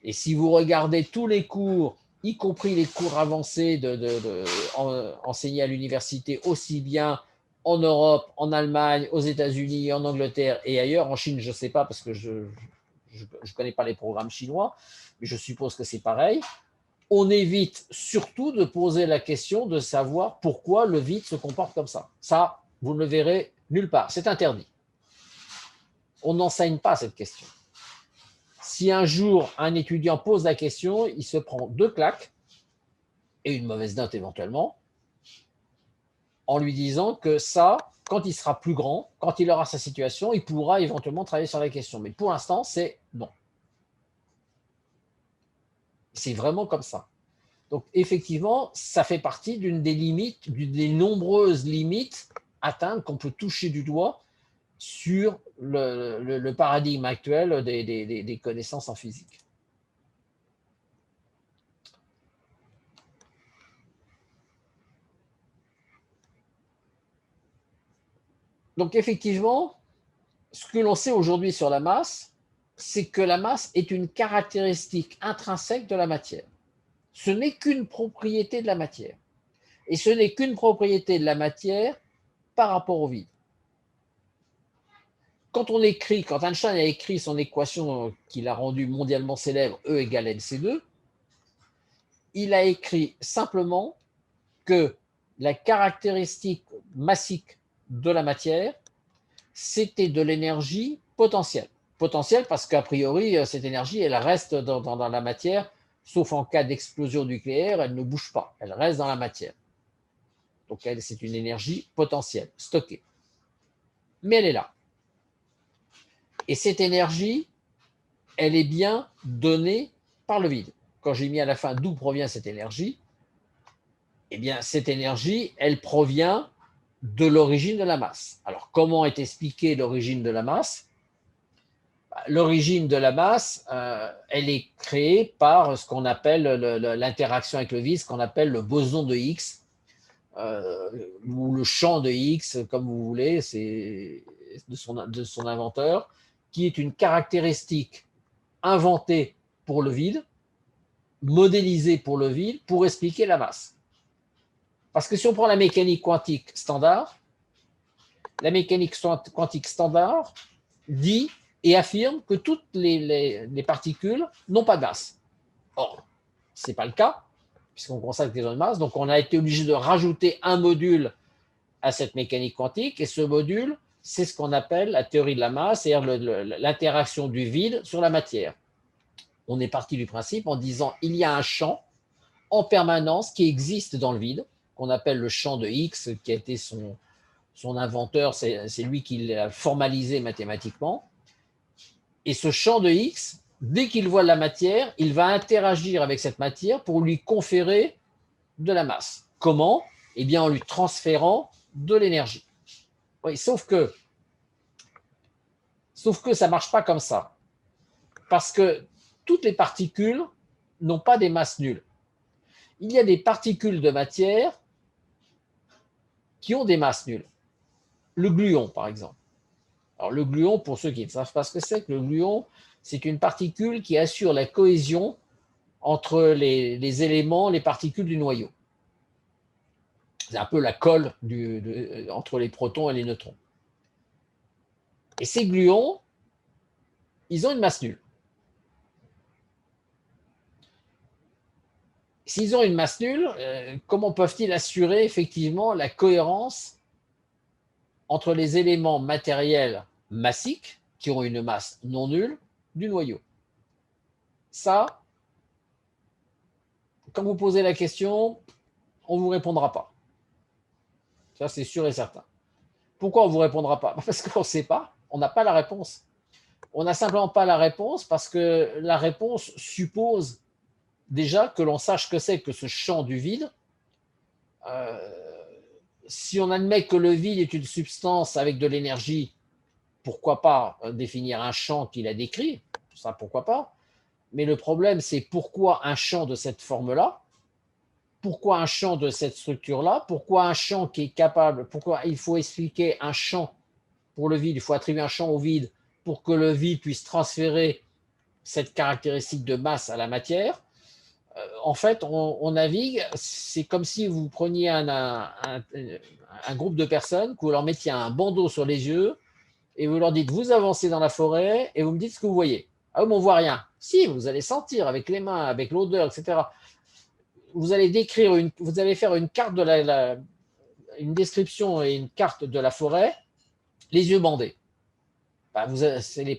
Et si vous regardez tous les cours, y compris les cours avancés enseignés à l'université, aussi bien en Europe, en Allemagne, aux États-Unis, en Angleterre et ailleurs, en Chine, je ne sais pas parce que je ne connais pas les programmes chinois, mais je suppose que c'est pareil. On évite surtout de poser la question de savoir pourquoi le vide se comporte comme ça. Ça, vous ne le verrez nulle part. C'est interdit. On n'enseigne pas cette question. Si un jour un étudiant pose la question, il se prend 2 claques et une mauvaise note éventuellement, en lui disant que ça, quand il sera plus grand, quand il aura sa situation, il pourra éventuellement travailler sur la question. Mais pour l'instant, c'est non. C'est vraiment comme ça. Donc effectivement, ça fait partie d'une des limites, d'une des nombreuses limites atteintes qu'on peut toucher du doigt sur le paradigme actuel des connaissances en physique. Donc effectivement, ce que l'on sait aujourd'hui sur la masse, c'est que la masse est une caractéristique intrinsèque de la matière. Ce n'est qu'une propriété de la matière. Et ce n'est qu'une propriété de la matière par rapport au vide. Quand Einstein a écrit son équation qu'il a rendue mondialement célèbre, E égale mc2, il a écrit simplement que la caractéristique massique de la matière, c'était de l'énergie potentielle. Potentielle parce qu'a priori, cette énergie, elle reste dans la matière, sauf en cas d'explosion nucléaire, elle ne bouge pas, elle reste dans la matière. Donc, c'est une énergie potentielle, stockée. Mais elle est là. Et cette énergie, elle est bien donnée par le vide. Quand j'ai mis à la fin d'où provient cette énergie, eh bien, cette énergie, elle provient de l'origine de la masse. Alors, comment est expliquée l'origine de la masse? L'origine de la masse, elle est créée par ce qu'on appelle l'interaction avec le vide, ce qu'on appelle le boson de Higgs, ou le champ de Higgs, comme vous voulez, c'est de son inventeur, qui est une caractéristique inventée pour le vide, modélisée pour le vide, pour expliquer la masse. Parce que si on prend la mécanique quantique standard, la mécanique quantique standard dit et affirme que toutes les particules n'ont pas de masse. Or, ce n'est pas le cas, puisqu'on constate qu'elles ont une masse, donc on a été obligé de rajouter un module à cette mécanique quantique, et ce module, c'est ce qu'on appelle la théorie de la masse, c'est-à-dire l'interaction du vide sur la matière. On est parti du principe en disant il y a un champ en permanence qui existe dans le vide, qu'on appelle le champ de Higgs, qui a été son inventeur, c'est lui qui l'a formalisé mathématiquement. Et ce champ de X, dès qu'il voit la matière, il va interagir avec cette matière pour lui conférer de la masse. Comment? Eh bien, en lui transférant de l'énergie. Oui, sauf que ça ne marche pas comme ça. Parce que toutes les particules n'ont pas des masses nulles. Il y a des particules de matière qui ont des masses nulles. Le gluon, par exemple. Alors, le gluon, pour ceux qui ne savent pas ce que c'est, le gluon, c'est une particule qui assure la cohésion entre les éléments, les particules du noyau. C'est un peu la colle entre les protons et les neutrons. Et ces gluons, ils ont une masse nulle. S'ils ont une masse nulle, comment peuvent-ils assurer effectivement la cohérence entre les éléments matériels massiques, qui ont une masse non nulle, du noyau? Ça, quand vous posez la question, on ne vous répondra pas. Ça, c'est sûr et certain. Pourquoi on ne vous répondra pas? Parce qu'on ne sait pas, on n'a pas la réponse. On n'a simplement pas la réponse parce que la réponse suppose déjà que l'on sache ce que c'est que ce champ du vide. Si on admet que le vide est une substance avec de l'énergie, pourquoi pas définir un champ qui la décrit? Ça, pourquoi pas? Mais le problème, c'est pourquoi un champ de cette forme-là? Pourquoi un champ de cette structure-là? Pourquoi un champ qui est capable? Pourquoi il faut expliquer un champ pour le vide? Il faut attribuer un champ au vide pour que le vide puisse transférer cette caractéristique de masse à la matière. En fait, on navigue, c'est comme si vous preniez un groupe de personnes, que vous leur mettiez un bandeau sur les yeux et vous leur dites, vous avancez dans la forêt et vous me dites ce que vous voyez. Ah oui, mais on ne voit rien. Si, vous allez sentir avec les mains, avec l'odeur, etc. Vous allez vous allez faire une carte une description et une carte de la forêt, les yeux bandés. Bah,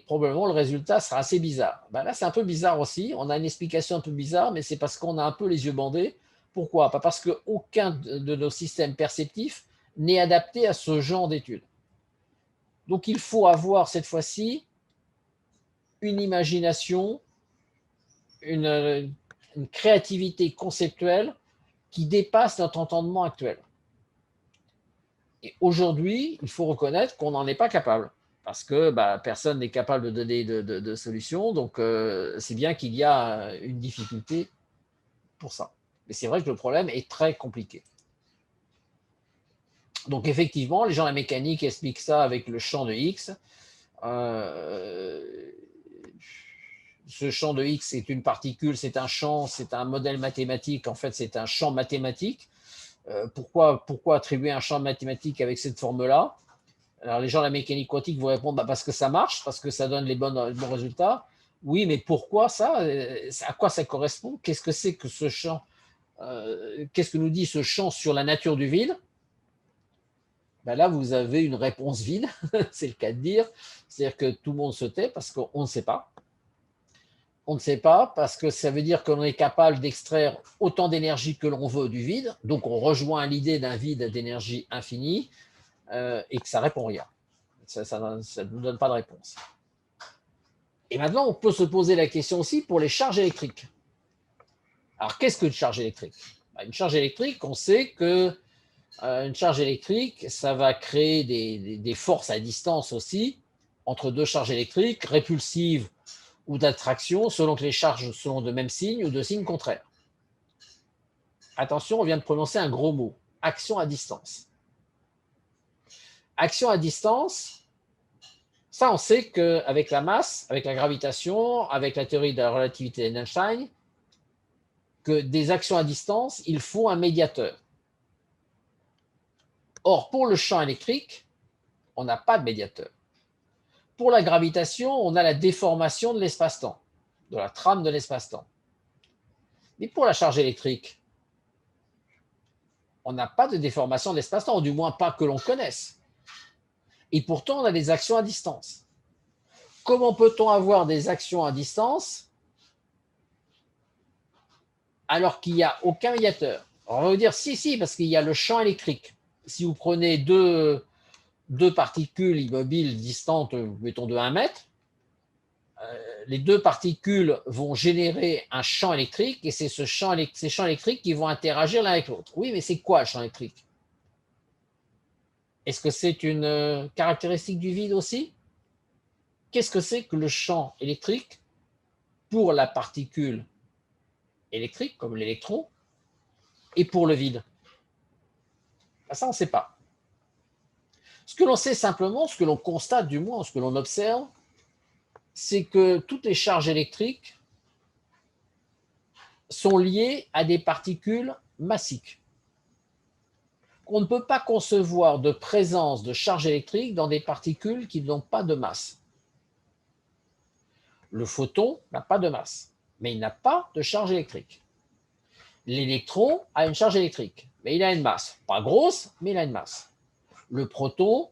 probablement le résultat sera assez bizarre. Bah, là, c'est un peu bizarre aussi. On a une explication un peu bizarre, mais c'est parce qu'on a un peu les yeux bandés. Pourquoi? Pas parce qu'aucun de nos systèmes perceptifs n'est adapté à ce genre d'études. Donc, il faut avoir cette fois-ci une imagination, une créativité conceptuelle qui dépasse notre entendement actuel. Et aujourd'hui, il faut reconnaître qu'on n'en est pas capable. Parce que personne n'est capable de donner de solution. Donc, c'est bien qu'il y a une difficulté pour ça. Mais c'est vrai que le problème est très compliqué. Donc, effectivement, les gens de la mécanique expliquent ça avec le champ de X. Ce champ de X, c'est une particule, c'est un champ, c'est un modèle mathématique. En fait, c'est un champ mathématique. Pourquoi attribuer un champ mathématique avec cette forme-là? Alors, les gens de la mécanique quantique vont répondre parce que ça marche, parce que ça donne les bons résultats. Oui, mais pourquoi ça? À quoi ça correspond? Qu'est-ce que c'est que ce champ? Qu'est-ce que nous dit ce champ sur la nature du vide? Là, vous avez une réponse vide, c'est le cas de dire. C'est-à-dire que tout le monde se tait parce qu'on ne sait pas. On ne sait pas parce que ça veut dire qu'on est capable d'extraire autant d'énergie que l'on veut du vide. Donc, on rejoint l'idée d'un vide d'énergie infinie. Et que ça ne répond rien. Ça ne nous donne pas de réponse. Et maintenant, on peut se poser la question aussi pour les charges électriques. Alors, qu'est-ce qu'une charge électrique? Une charge électrique, on sait que une charge électrique, ça va créer des forces à distance aussi, entre deux charges électriques, répulsives ou d'attraction, selon que les charges sont de même signe ou de signe contraire. Attention, on vient de prononcer un gros mot, action à distance. Action à distance, ça on sait qu'avec la masse, avec la gravitation, avec la théorie de la relativité d'Einstein, que des actions à distance, il faut un médiateur. Or, pour le champ électrique, on n'a pas de médiateur. Pour la gravitation, on a la déformation de l'espace-temps, de la trame de l'espace-temps. Mais pour la charge électrique, on n'a pas de déformation de l'espace-temps, ou du moins pas que l'on connaisse. Et pourtant, on a des actions à distance. Comment peut-on avoir des actions à distance alors qu'il n'y a aucun médiateur? On va vous dire si, parce qu'il y a le champ électrique. Si vous prenez deux deux particules immobiles distantes, mettons de 1 mètre, les deux particules vont générer un champ électrique et c'est ces champs électriques qui vont interagir l'un avec l'autre. Oui, mais c'est quoi le champ électrique? Est-ce que c'est une caractéristique du vide aussi? Qu'est-ce que c'est que le champ électrique pour la particule électrique, comme l'électron, et pour le vide? Ça, on ne sait pas. Ce que l'on sait simplement, ce que l'on constate du moins, ce que l'on observe, c'est que toutes les charges électriques sont liées à des particules massiques. On ne peut pas concevoir de présence de charge électrique dans des particules qui n'ont pas de masse. Le photon n'a pas de masse, mais il n'a pas de charge électrique. L'électron a une charge électrique, mais il a une masse. Pas grosse, mais il a une masse. Le proton,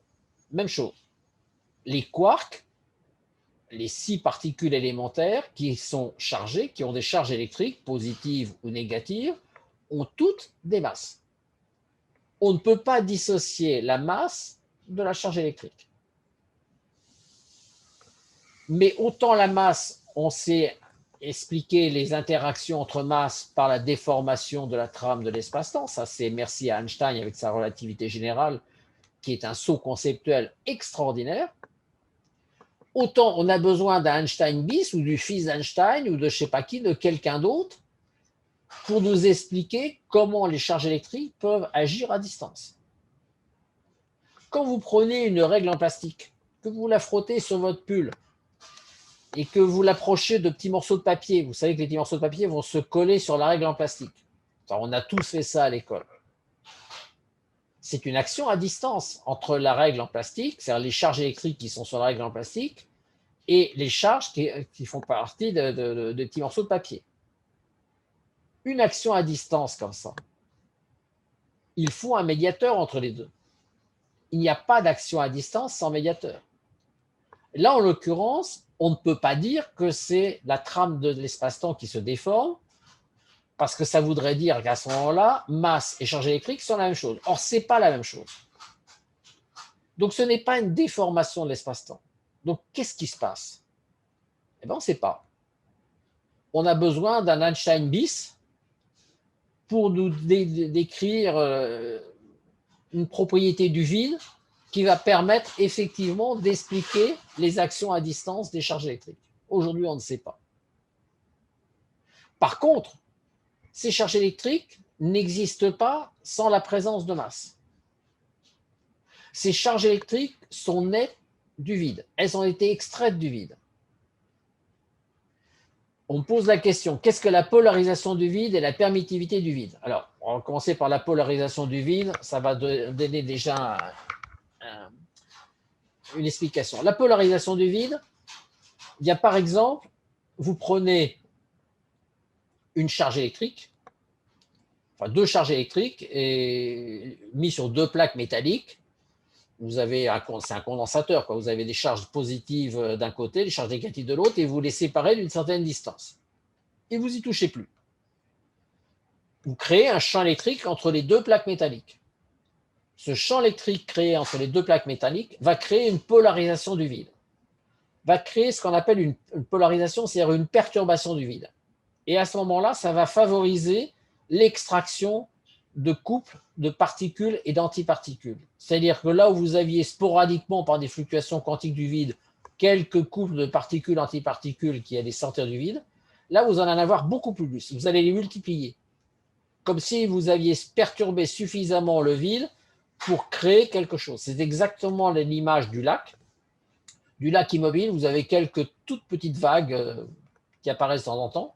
même chose. Les quarks, les 6 particules élémentaires qui sont chargées, qui ont des charges électriques, positives ou négatives, ont toutes des masses. On ne peut pas dissocier la masse de la charge électrique. Mais autant la masse, on sait expliquer les interactions entre masses par la déformation de la trame de l'espace-temps, ça c'est merci à Einstein avec sa relativité générale, qui est un saut conceptuel extraordinaire. Autant on a besoin d'un Einstein bis ou du fils d'Einstein ou de je ne sais pas qui, de quelqu'un d'autre, pour nous expliquer comment les charges électriques peuvent agir à distance. Quand vous prenez une règle en plastique, que vous la frottez sur votre pull et que vous l'approchez de petits morceaux de papier, vous savez que les petits morceaux de papier vont se coller sur la règle en plastique. Alors, on a tous fait ça à l'école. C'est une action à distance entre la règle en plastique, c'est-à-dire les charges électriques qui sont sur la règle en plastique, et les charges qui font partie de petits morceaux de papier. Une action à distance comme ça, il faut un médiateur entre les deux. Il n'y a pas d'action à distance sans médiateur. Là, en l'occurrence, on ne peut pas dire que c'est la trame de l'espace-temps qui se déforme, parce que ça voudrait dire qu'à ce moment-là, masse et charge électrique sont la même chose. Or, ce n'est pas la même chose. Donc, ce n'est pas une déformation de l'espace-temps. Donc, qu'est-ce qui se passe? Eh bien, on ne sait pas. On a besoin d'un Einstein bis pour nous décrire une propriété du vide qui va permettre effectivement d'expliquer les actions à distance des charges électriques. Aujourd'hui, on ne sait pas. Par contre, ces charges électriques n'existent pas sans la présence de masse. Ces charges électriques sont nées du vide. Elles ont été extraites du vide. On pose la question, qu'est-ce que la polarisation du vide et la permittivité du vide? Alors, on va commencer par la polarisation du vide, ça va donner déjà une explication. La polarisation du vide, il y a par exemple, vous prenez une charge électrique, enfin 2 charges électriques, et mis sur 2 plaques métalliques. Vous avez c'est un condensateur, quoi. Vous avez des charges positives d'un côté, des charges négatives de l'autre, et vous les séparez d'une certaine distance. Et vous n'y touchez plus. Vous créez un champ électrique entre les 2 plaques métalliques. Ce champ électrique créé entre les 2 plaques métalliques va créer une polarisation du vide. Va créer ce qu'on appelle une polarisation, c'est-à-dire une perturbation du vide. Et à ce moment-là, ça va favoriser l'extraction de couples de particules et d'antiparticules. C'est-à-dire que là où vous aviez sporadiquement, par des fluctuations quantiques du vide, quelques couples de particules, antiparticules qui allaient sortir du vide, là vous allez en avoir beaucoup plus. Vous allez les multiplier. Comme si vous aviez perturbé suffisamment le vide pour créer quelque chose. C'est exactement l'image du lac. Du lac immobile, vous avez quelques toutes petites vagues qui apparaissent de temps en temps.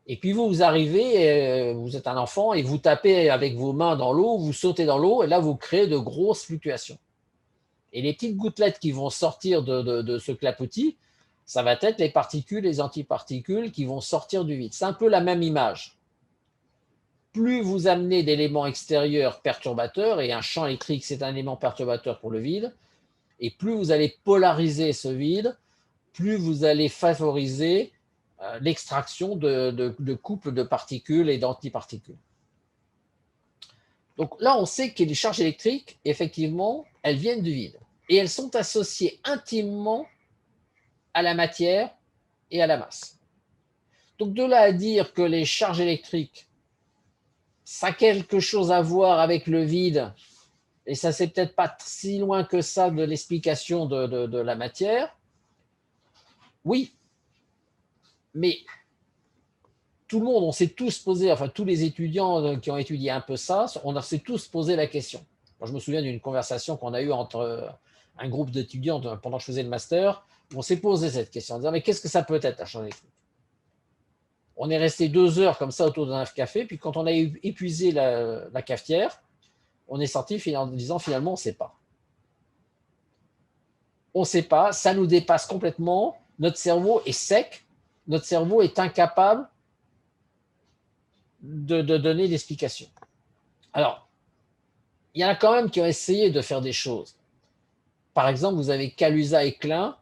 Et puis vous arrivez, vous êtes un enfant et vous tapez avec vos mains dans l'eau, vous sautez dans l'eau et là vous créez de grosses fluctuations. Et les petites gouttelettes qui vont sortir de ce clapotis, ça va être les particules, les antiparticules qui vont sortir du vide. C'est un peu la même image. Plus vous amenez d'éléments extérieurs perturbateurs, et un champ électrique c'est un élément perturbateur pour le vide, et plus vous allez polariser ce vide, plus vous allez favoriser l'extraction de couples de particules et d'antiparticules. Donc là, on sait que les charges électriques, effectivement, elles viennent du vide. et elles sont associées intimement à la matière et à la masse. Donc de là à dire que les charges électriques, ça a quelque chose à voir avec le vide, et ça c'est peut-être pas si loin que ça de l'explication de la matière, oui, mais tout le monde, on s'est tous posé, enfin tous les étudiants qui ont étudié un peu ça, on s'est tous posé la question. Moi, je me souviens d'une conversation qu'on a eue entre un groupe d'étudiants pendant que je faisais le master, où on s'est posé cette question, en disant mais qu'est-ce que ça peut être la charge électrique? On est resté 2 heures comme ça autour d'un café, puis quand on a épuisé la cafetière, on est sorti en disant finalement on ne sait pas. On ne sait pas, ça nous dépasse complètement, notre cerveau est sec, notre cerveau est incapable de donner l'explication. Alors, il y en a quand même qui ont essayé de faire des choses. Par exemple, vous avez Kaluza et Klein,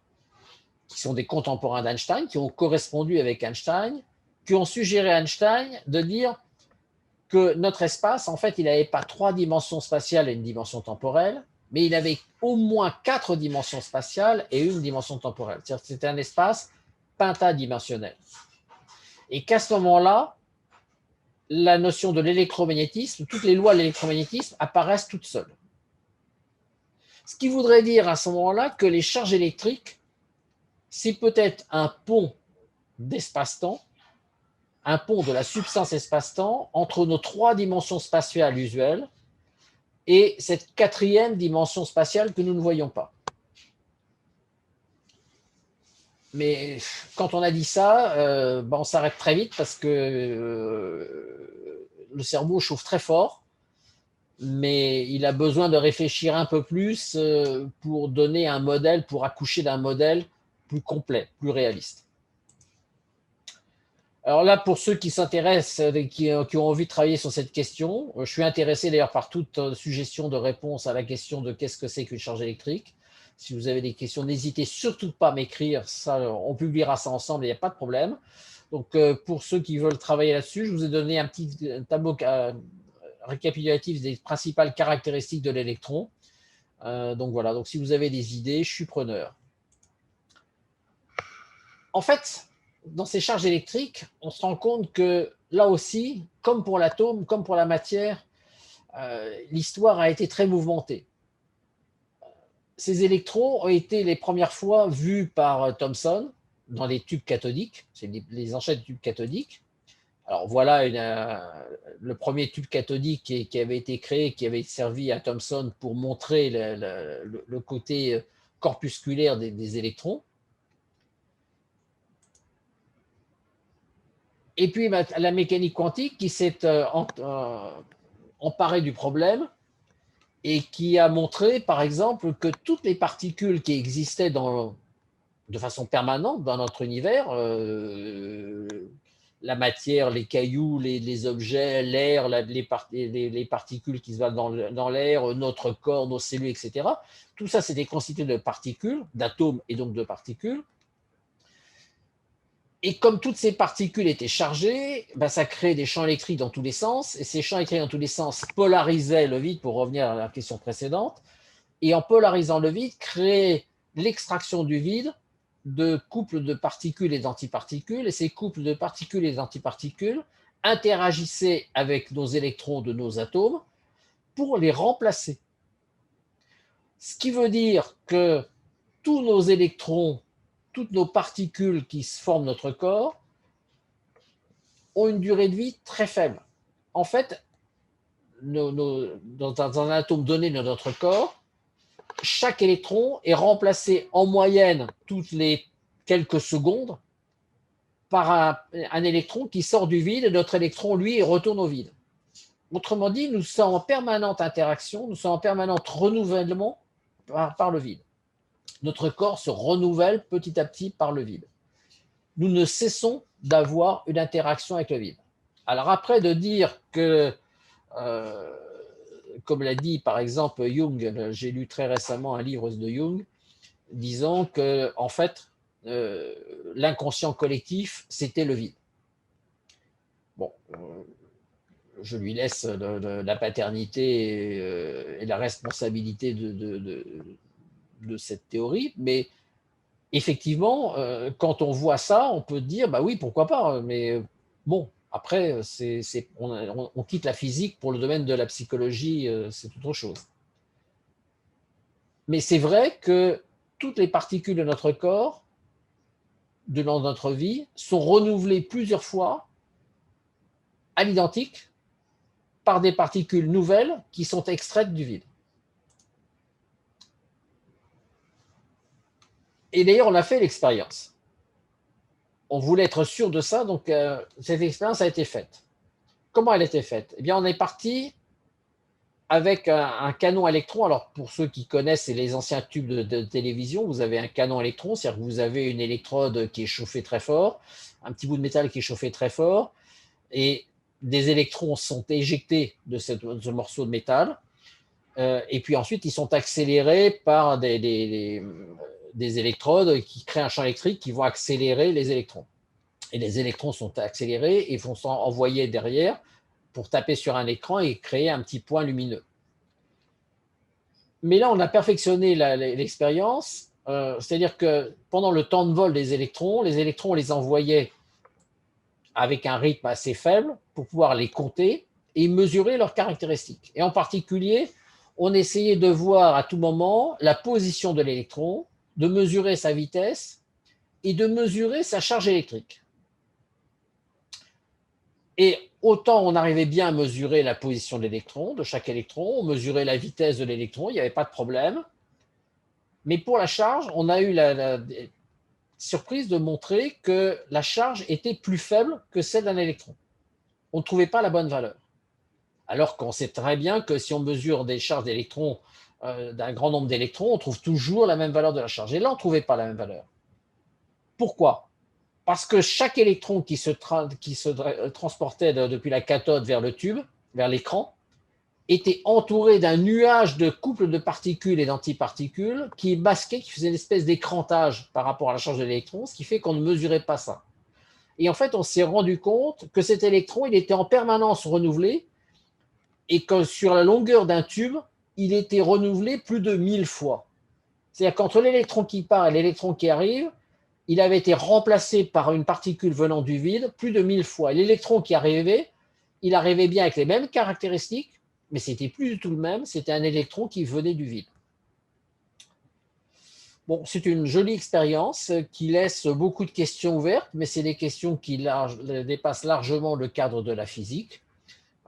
qui sont des contemporains d'Einstein, qui ont correspondu avec Einstein, qui ont suggéré à Einstein de dire que notre espace, en fait, il n'avait pas 3 dimensions spatiales et une dimension temporelle, mais il avait au moins 4 dimensions spatiales et une dimension temporelle. C'est-à-dire que c'était un espace pentadimensionnel. Et qu'à ce moment-là, la notion de l'électromagnétisme, toutes les lois de l'électromagnétisme apparaissent toutes seules. Ce qui voudrait dire à ce moment-là que les charges électriques, c'est peut-être un pont d'espace-temps, un pont de la substance espace-temps entre nos 3 dimensions spatiales usuelles et cette 4e dimension spatiale que nous ne voyons pas. Mais quand on a dit ça, on s'arrête très vite parce que le cerveau chauffe très fort, mais il a besoin de réfléchir un peu plus pour donner un modèle, pour accoucher d'un modèle plus complet, plus réaliste. Alors là, pour ceux qui s'intéressent, qui ont envie de travailler sur cette question, je suis intéressé d'ailleurs par toute suggestion de réponse à la question de qu'est-ce que c'est qu'une charge électrique. Si vous avez des questions, n'hésitez surtout pas à m'écrire, ça, on publiera ça ensemble, il n'y a pas de problème. Donc pour ceux qui veulent travailler là-dessus, je vous ai donné un petit tableau récapitulatif des principales caractéristiques de l'électron. Donc voilà, donc si vous avez des idées, je suis preneur. En fait, dans ces charges électriques, on se rend compte que là aussi, comme pour l'atome, comme pour la matière, l'histoire a été très mouvementée. Ces électrons ont été les premières fois vus par Thomson dans les tubes cathodiques, c'est les enchères de tubes cathodiques. Alors voilà le premier tube cathodique qui avait été créé, qui avait servi à Thomson pour montrer le côté corpusculaire des électrons. Et puis la mécanique quantique qui s'est emparée du problème et qui a montré, par exemple, que toutes les particules qui existaient de façon permanente dans notre univers, la matière, les cailloux, les objets, l'air, les particules qui se valent dans l'air, notre corps, nos cellules, etc., tout ça, c'était constitué de particules, d'atomes et donc de particules. Et comme toutes ces particules étaient chargées, ça créait des champs électriques dans tous les sens, et ces champs électriques dans tous les sens polarisaient le vide, pour revenir à la question précédente, et en polarisant le vide, créaient l'extraction du vide de couples de particules et d'antiparticules, et ces couples de particules et d'antiparticules interagissaient avec nos électrons de nos atomes pour les remplacer. Ce qui veut dire que tous nos électrons, toutes nos particules qui forment notre corps, ont une durée de vie très faible. En fait, dans un atome donné de notre corps, chaque électron est remplacé en moyenne toutes les quelques secondes par un électron qui sort du vide, et notre électron, lui, retourne au vide. Autrement dit, nous sommes en permanente interaction, nous sommes en permanent renouvellement par le vide. Notre corps se renouvelle petit à petit par le vide. Nous ne cessons d'avoir une interaction avec le vide. Alors après, de dire que, comme l'a dit par exemple Jung, j'ai lu très récemment un livre de Jung, disant que en fait, l'inconscient collectif, c'était le vide. Bon, je lui laisse la paternité et la responsabilité de de cette théorie, mais effectivement, quand on voit ça, on peut dire, bah oui, pourquoi pas, mais bon, après, on quitte la physique pour le domaine de la psychologie, c'est autre chose. Mais c'est vrai que toutes les particules de notre corps, de notre vie, sont renouvelées plusieurs fois à l'identique par des particules nouvelles qui sont extraites du vide. Et d'ailleurs, on a fait l'expérience. On voulait être sûr de ça, donc cette expérience a été faite. Comment elle a été faite? Eh bien, on est parti avec un canon électron. Alors, pour ceux qui connaissent les anciens tubes de télévision, vous avez un canon électron, c'est-à-dire que vous avez une électrode qui est chauffée très fort, un petit bout de métal qui est chauffé très fort, et des électrons sont éjectés de ce morceau de métal, et puis ensuite, ils sont accélérés par des électrodes qui créent un champ électrique qui vont accélérer les électrons. Et les électrons sont accélérés et vont s'envoyer derrière pour taper sur un écran et créer un petit point lumineux. Mais là, on a perfectionné l'expérience, c'est-à-dire que pendant le temps de vol des électrons, on les envoyait avec un rythme assez faible pour pouvoir les compter et mesurer leurs caractéristiques. Et en particulier, on essayait de voir à tout moment la position de l'électron, de mesurer sa vitesse et de mesurer sa charge électrique. Et autant on arrivait bien à mesurer la position de l'électron, de chaque électron, on mesurait la vitesse de l'électron, il n'y avait pas de problème. Mais pour la charge, on a eu la surprise de montrer que la charge était plus faible que celle d'un électron. On ne trouvait pas la bonne valeur. Alors qu'on sait très bien que si on mesure des charges d'électrons d'un grand nombre d'électrons, on trouve toujours la même valeur de la charge. Et là, on ne trouvait pas la même valeur. Pourquoi? Parce que chaque électron qui se transportait depuis la cathode vers le tube, vers l'écran, était entouré d'un nuage de couples de particules et d'antiparticules qui masquaient, qui faisaient une espèce d'écrantage par rapport à la charge de l'électron, ce qui fait qu'on ne mesurait pas ça. Et en fait, on s'est rendu compte que cet électron, il était en permanence renouvelé et que sur la longueur d'un tube, il était renouvelé plus de 1000 fois. C'est-à-dire qu'entre l'électron qui part et l'électron qui arrive, il avait été remplacé par une particule venant du vide plus de 1000 fois. Et l'électron qui arrivait, il arrivait bien avec les mêmes caractéristiques, mais c'était plus du tout le même, c'était un électron qui venait du vide. Bon, c'est une jolie expérience qui laisse beaucoup de questions ouvertes, mais c'est des questions qui dépassent largement le cadre de la physique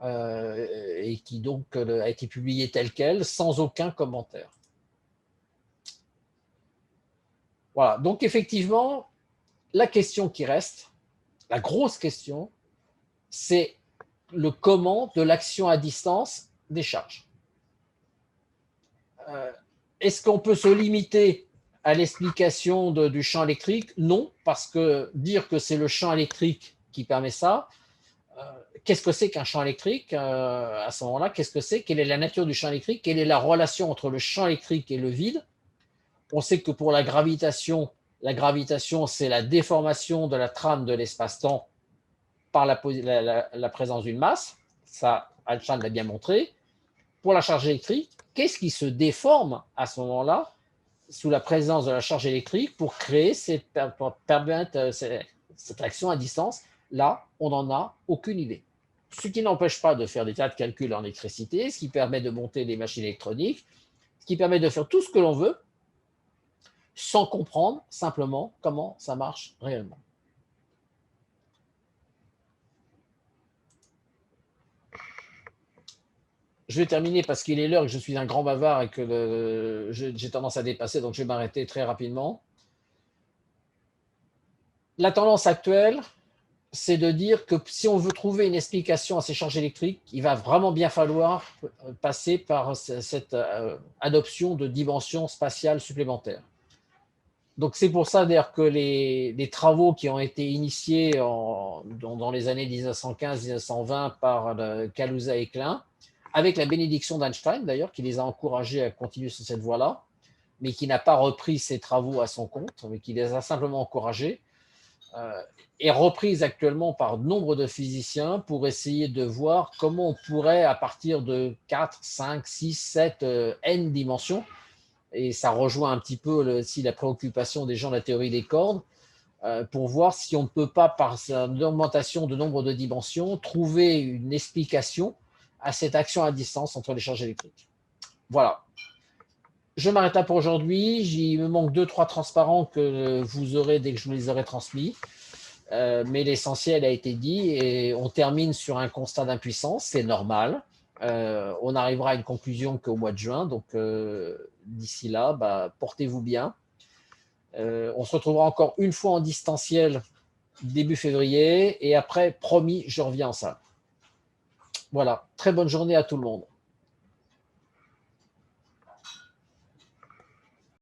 et qui donc a été publiée telle quelle, sans aucun commentaire. Voilà, donc effectivement, la question qui reste, la grosse question, c'est le comment de l'action à distance des charges. Est-ce qu'on peut se limiter à l'explication du champ électrique? Non, parce que dire que c'est le champ électrique qui permet ça, qu'est-ce que c'est qu'un champ électrique à ce moment-là? Qu'est-ce que c'est? Quelle est la nature du champ électrique? Quelle est la relation entre le champ électrique et le vide? On sait que pour la gravitation, c'est la déformation de la trame de l'espace-temps par la présence d'une masse. Ça, Einstein l'a bien montré. Pour la charge électrique, qu'est-ce qui se déforme à ce moment-là sous la présence de la charge électrique pour créer cette action à distance? Là, on n'en a aucune idée. Ce qui n'empêche pas de faire des tas de calculs en électricité, ce qui permet de monter des machines électroniques, ce qui permet de faire tout ce que l'on veut, sans comprendre simplement comment ça marche réellement. Je vais terminer parce qu'il est l'heure et que je suis un grand bavard et que j'ai tendance à dépasser, donc je vais m'arrêter très rapidement. La tendance actuelle, c'est de dire que si on veut trouver une explication à ces charges électriques, il va vraiment bien falloir passer par cette adoption de dimensions spatiales supplémentaires. Donc c'est pour ça d'ailleurs que les travaux qui ont été initiés dans les années 1915-1920 par Kaluza et Klein, avec la bénédiction d'Einstein d'ailleurs, qui les a encouragés à continuer sur cette voie-là, mais qui n'a pas repris ses travaux à son compte, mais qui les a simplement encouragés, est reprise actuellement par nombre de physiciens pour essayer de voir comment on pourrait, à partir de 4, 5, 6, 7, N dimensions, et ça rejoint un petit peu aussi la préoccupation des gens de la théorie des cordes, pour voir si on ne peut pas, par une augmentation de nombre de dimensions, trouver une explication à cette action à distance entre les charges électriques. Voilà. Je m'arrête là pour aujourd'hui. Il me manque 2-3 transparents que vous aurez dès que je vous les aurai transmis. Mais l'essentiel a été dit et on termine sur un constat d'impuissance, c'est normal. On arrivera à une conclusion qu'au mois de juin, donc d'ici là, portez-vous bien. On se retrouvera encore une fois en distanciel début février et après, promis, je reviens en salle. Voilà, très bonne journée à tout le monde.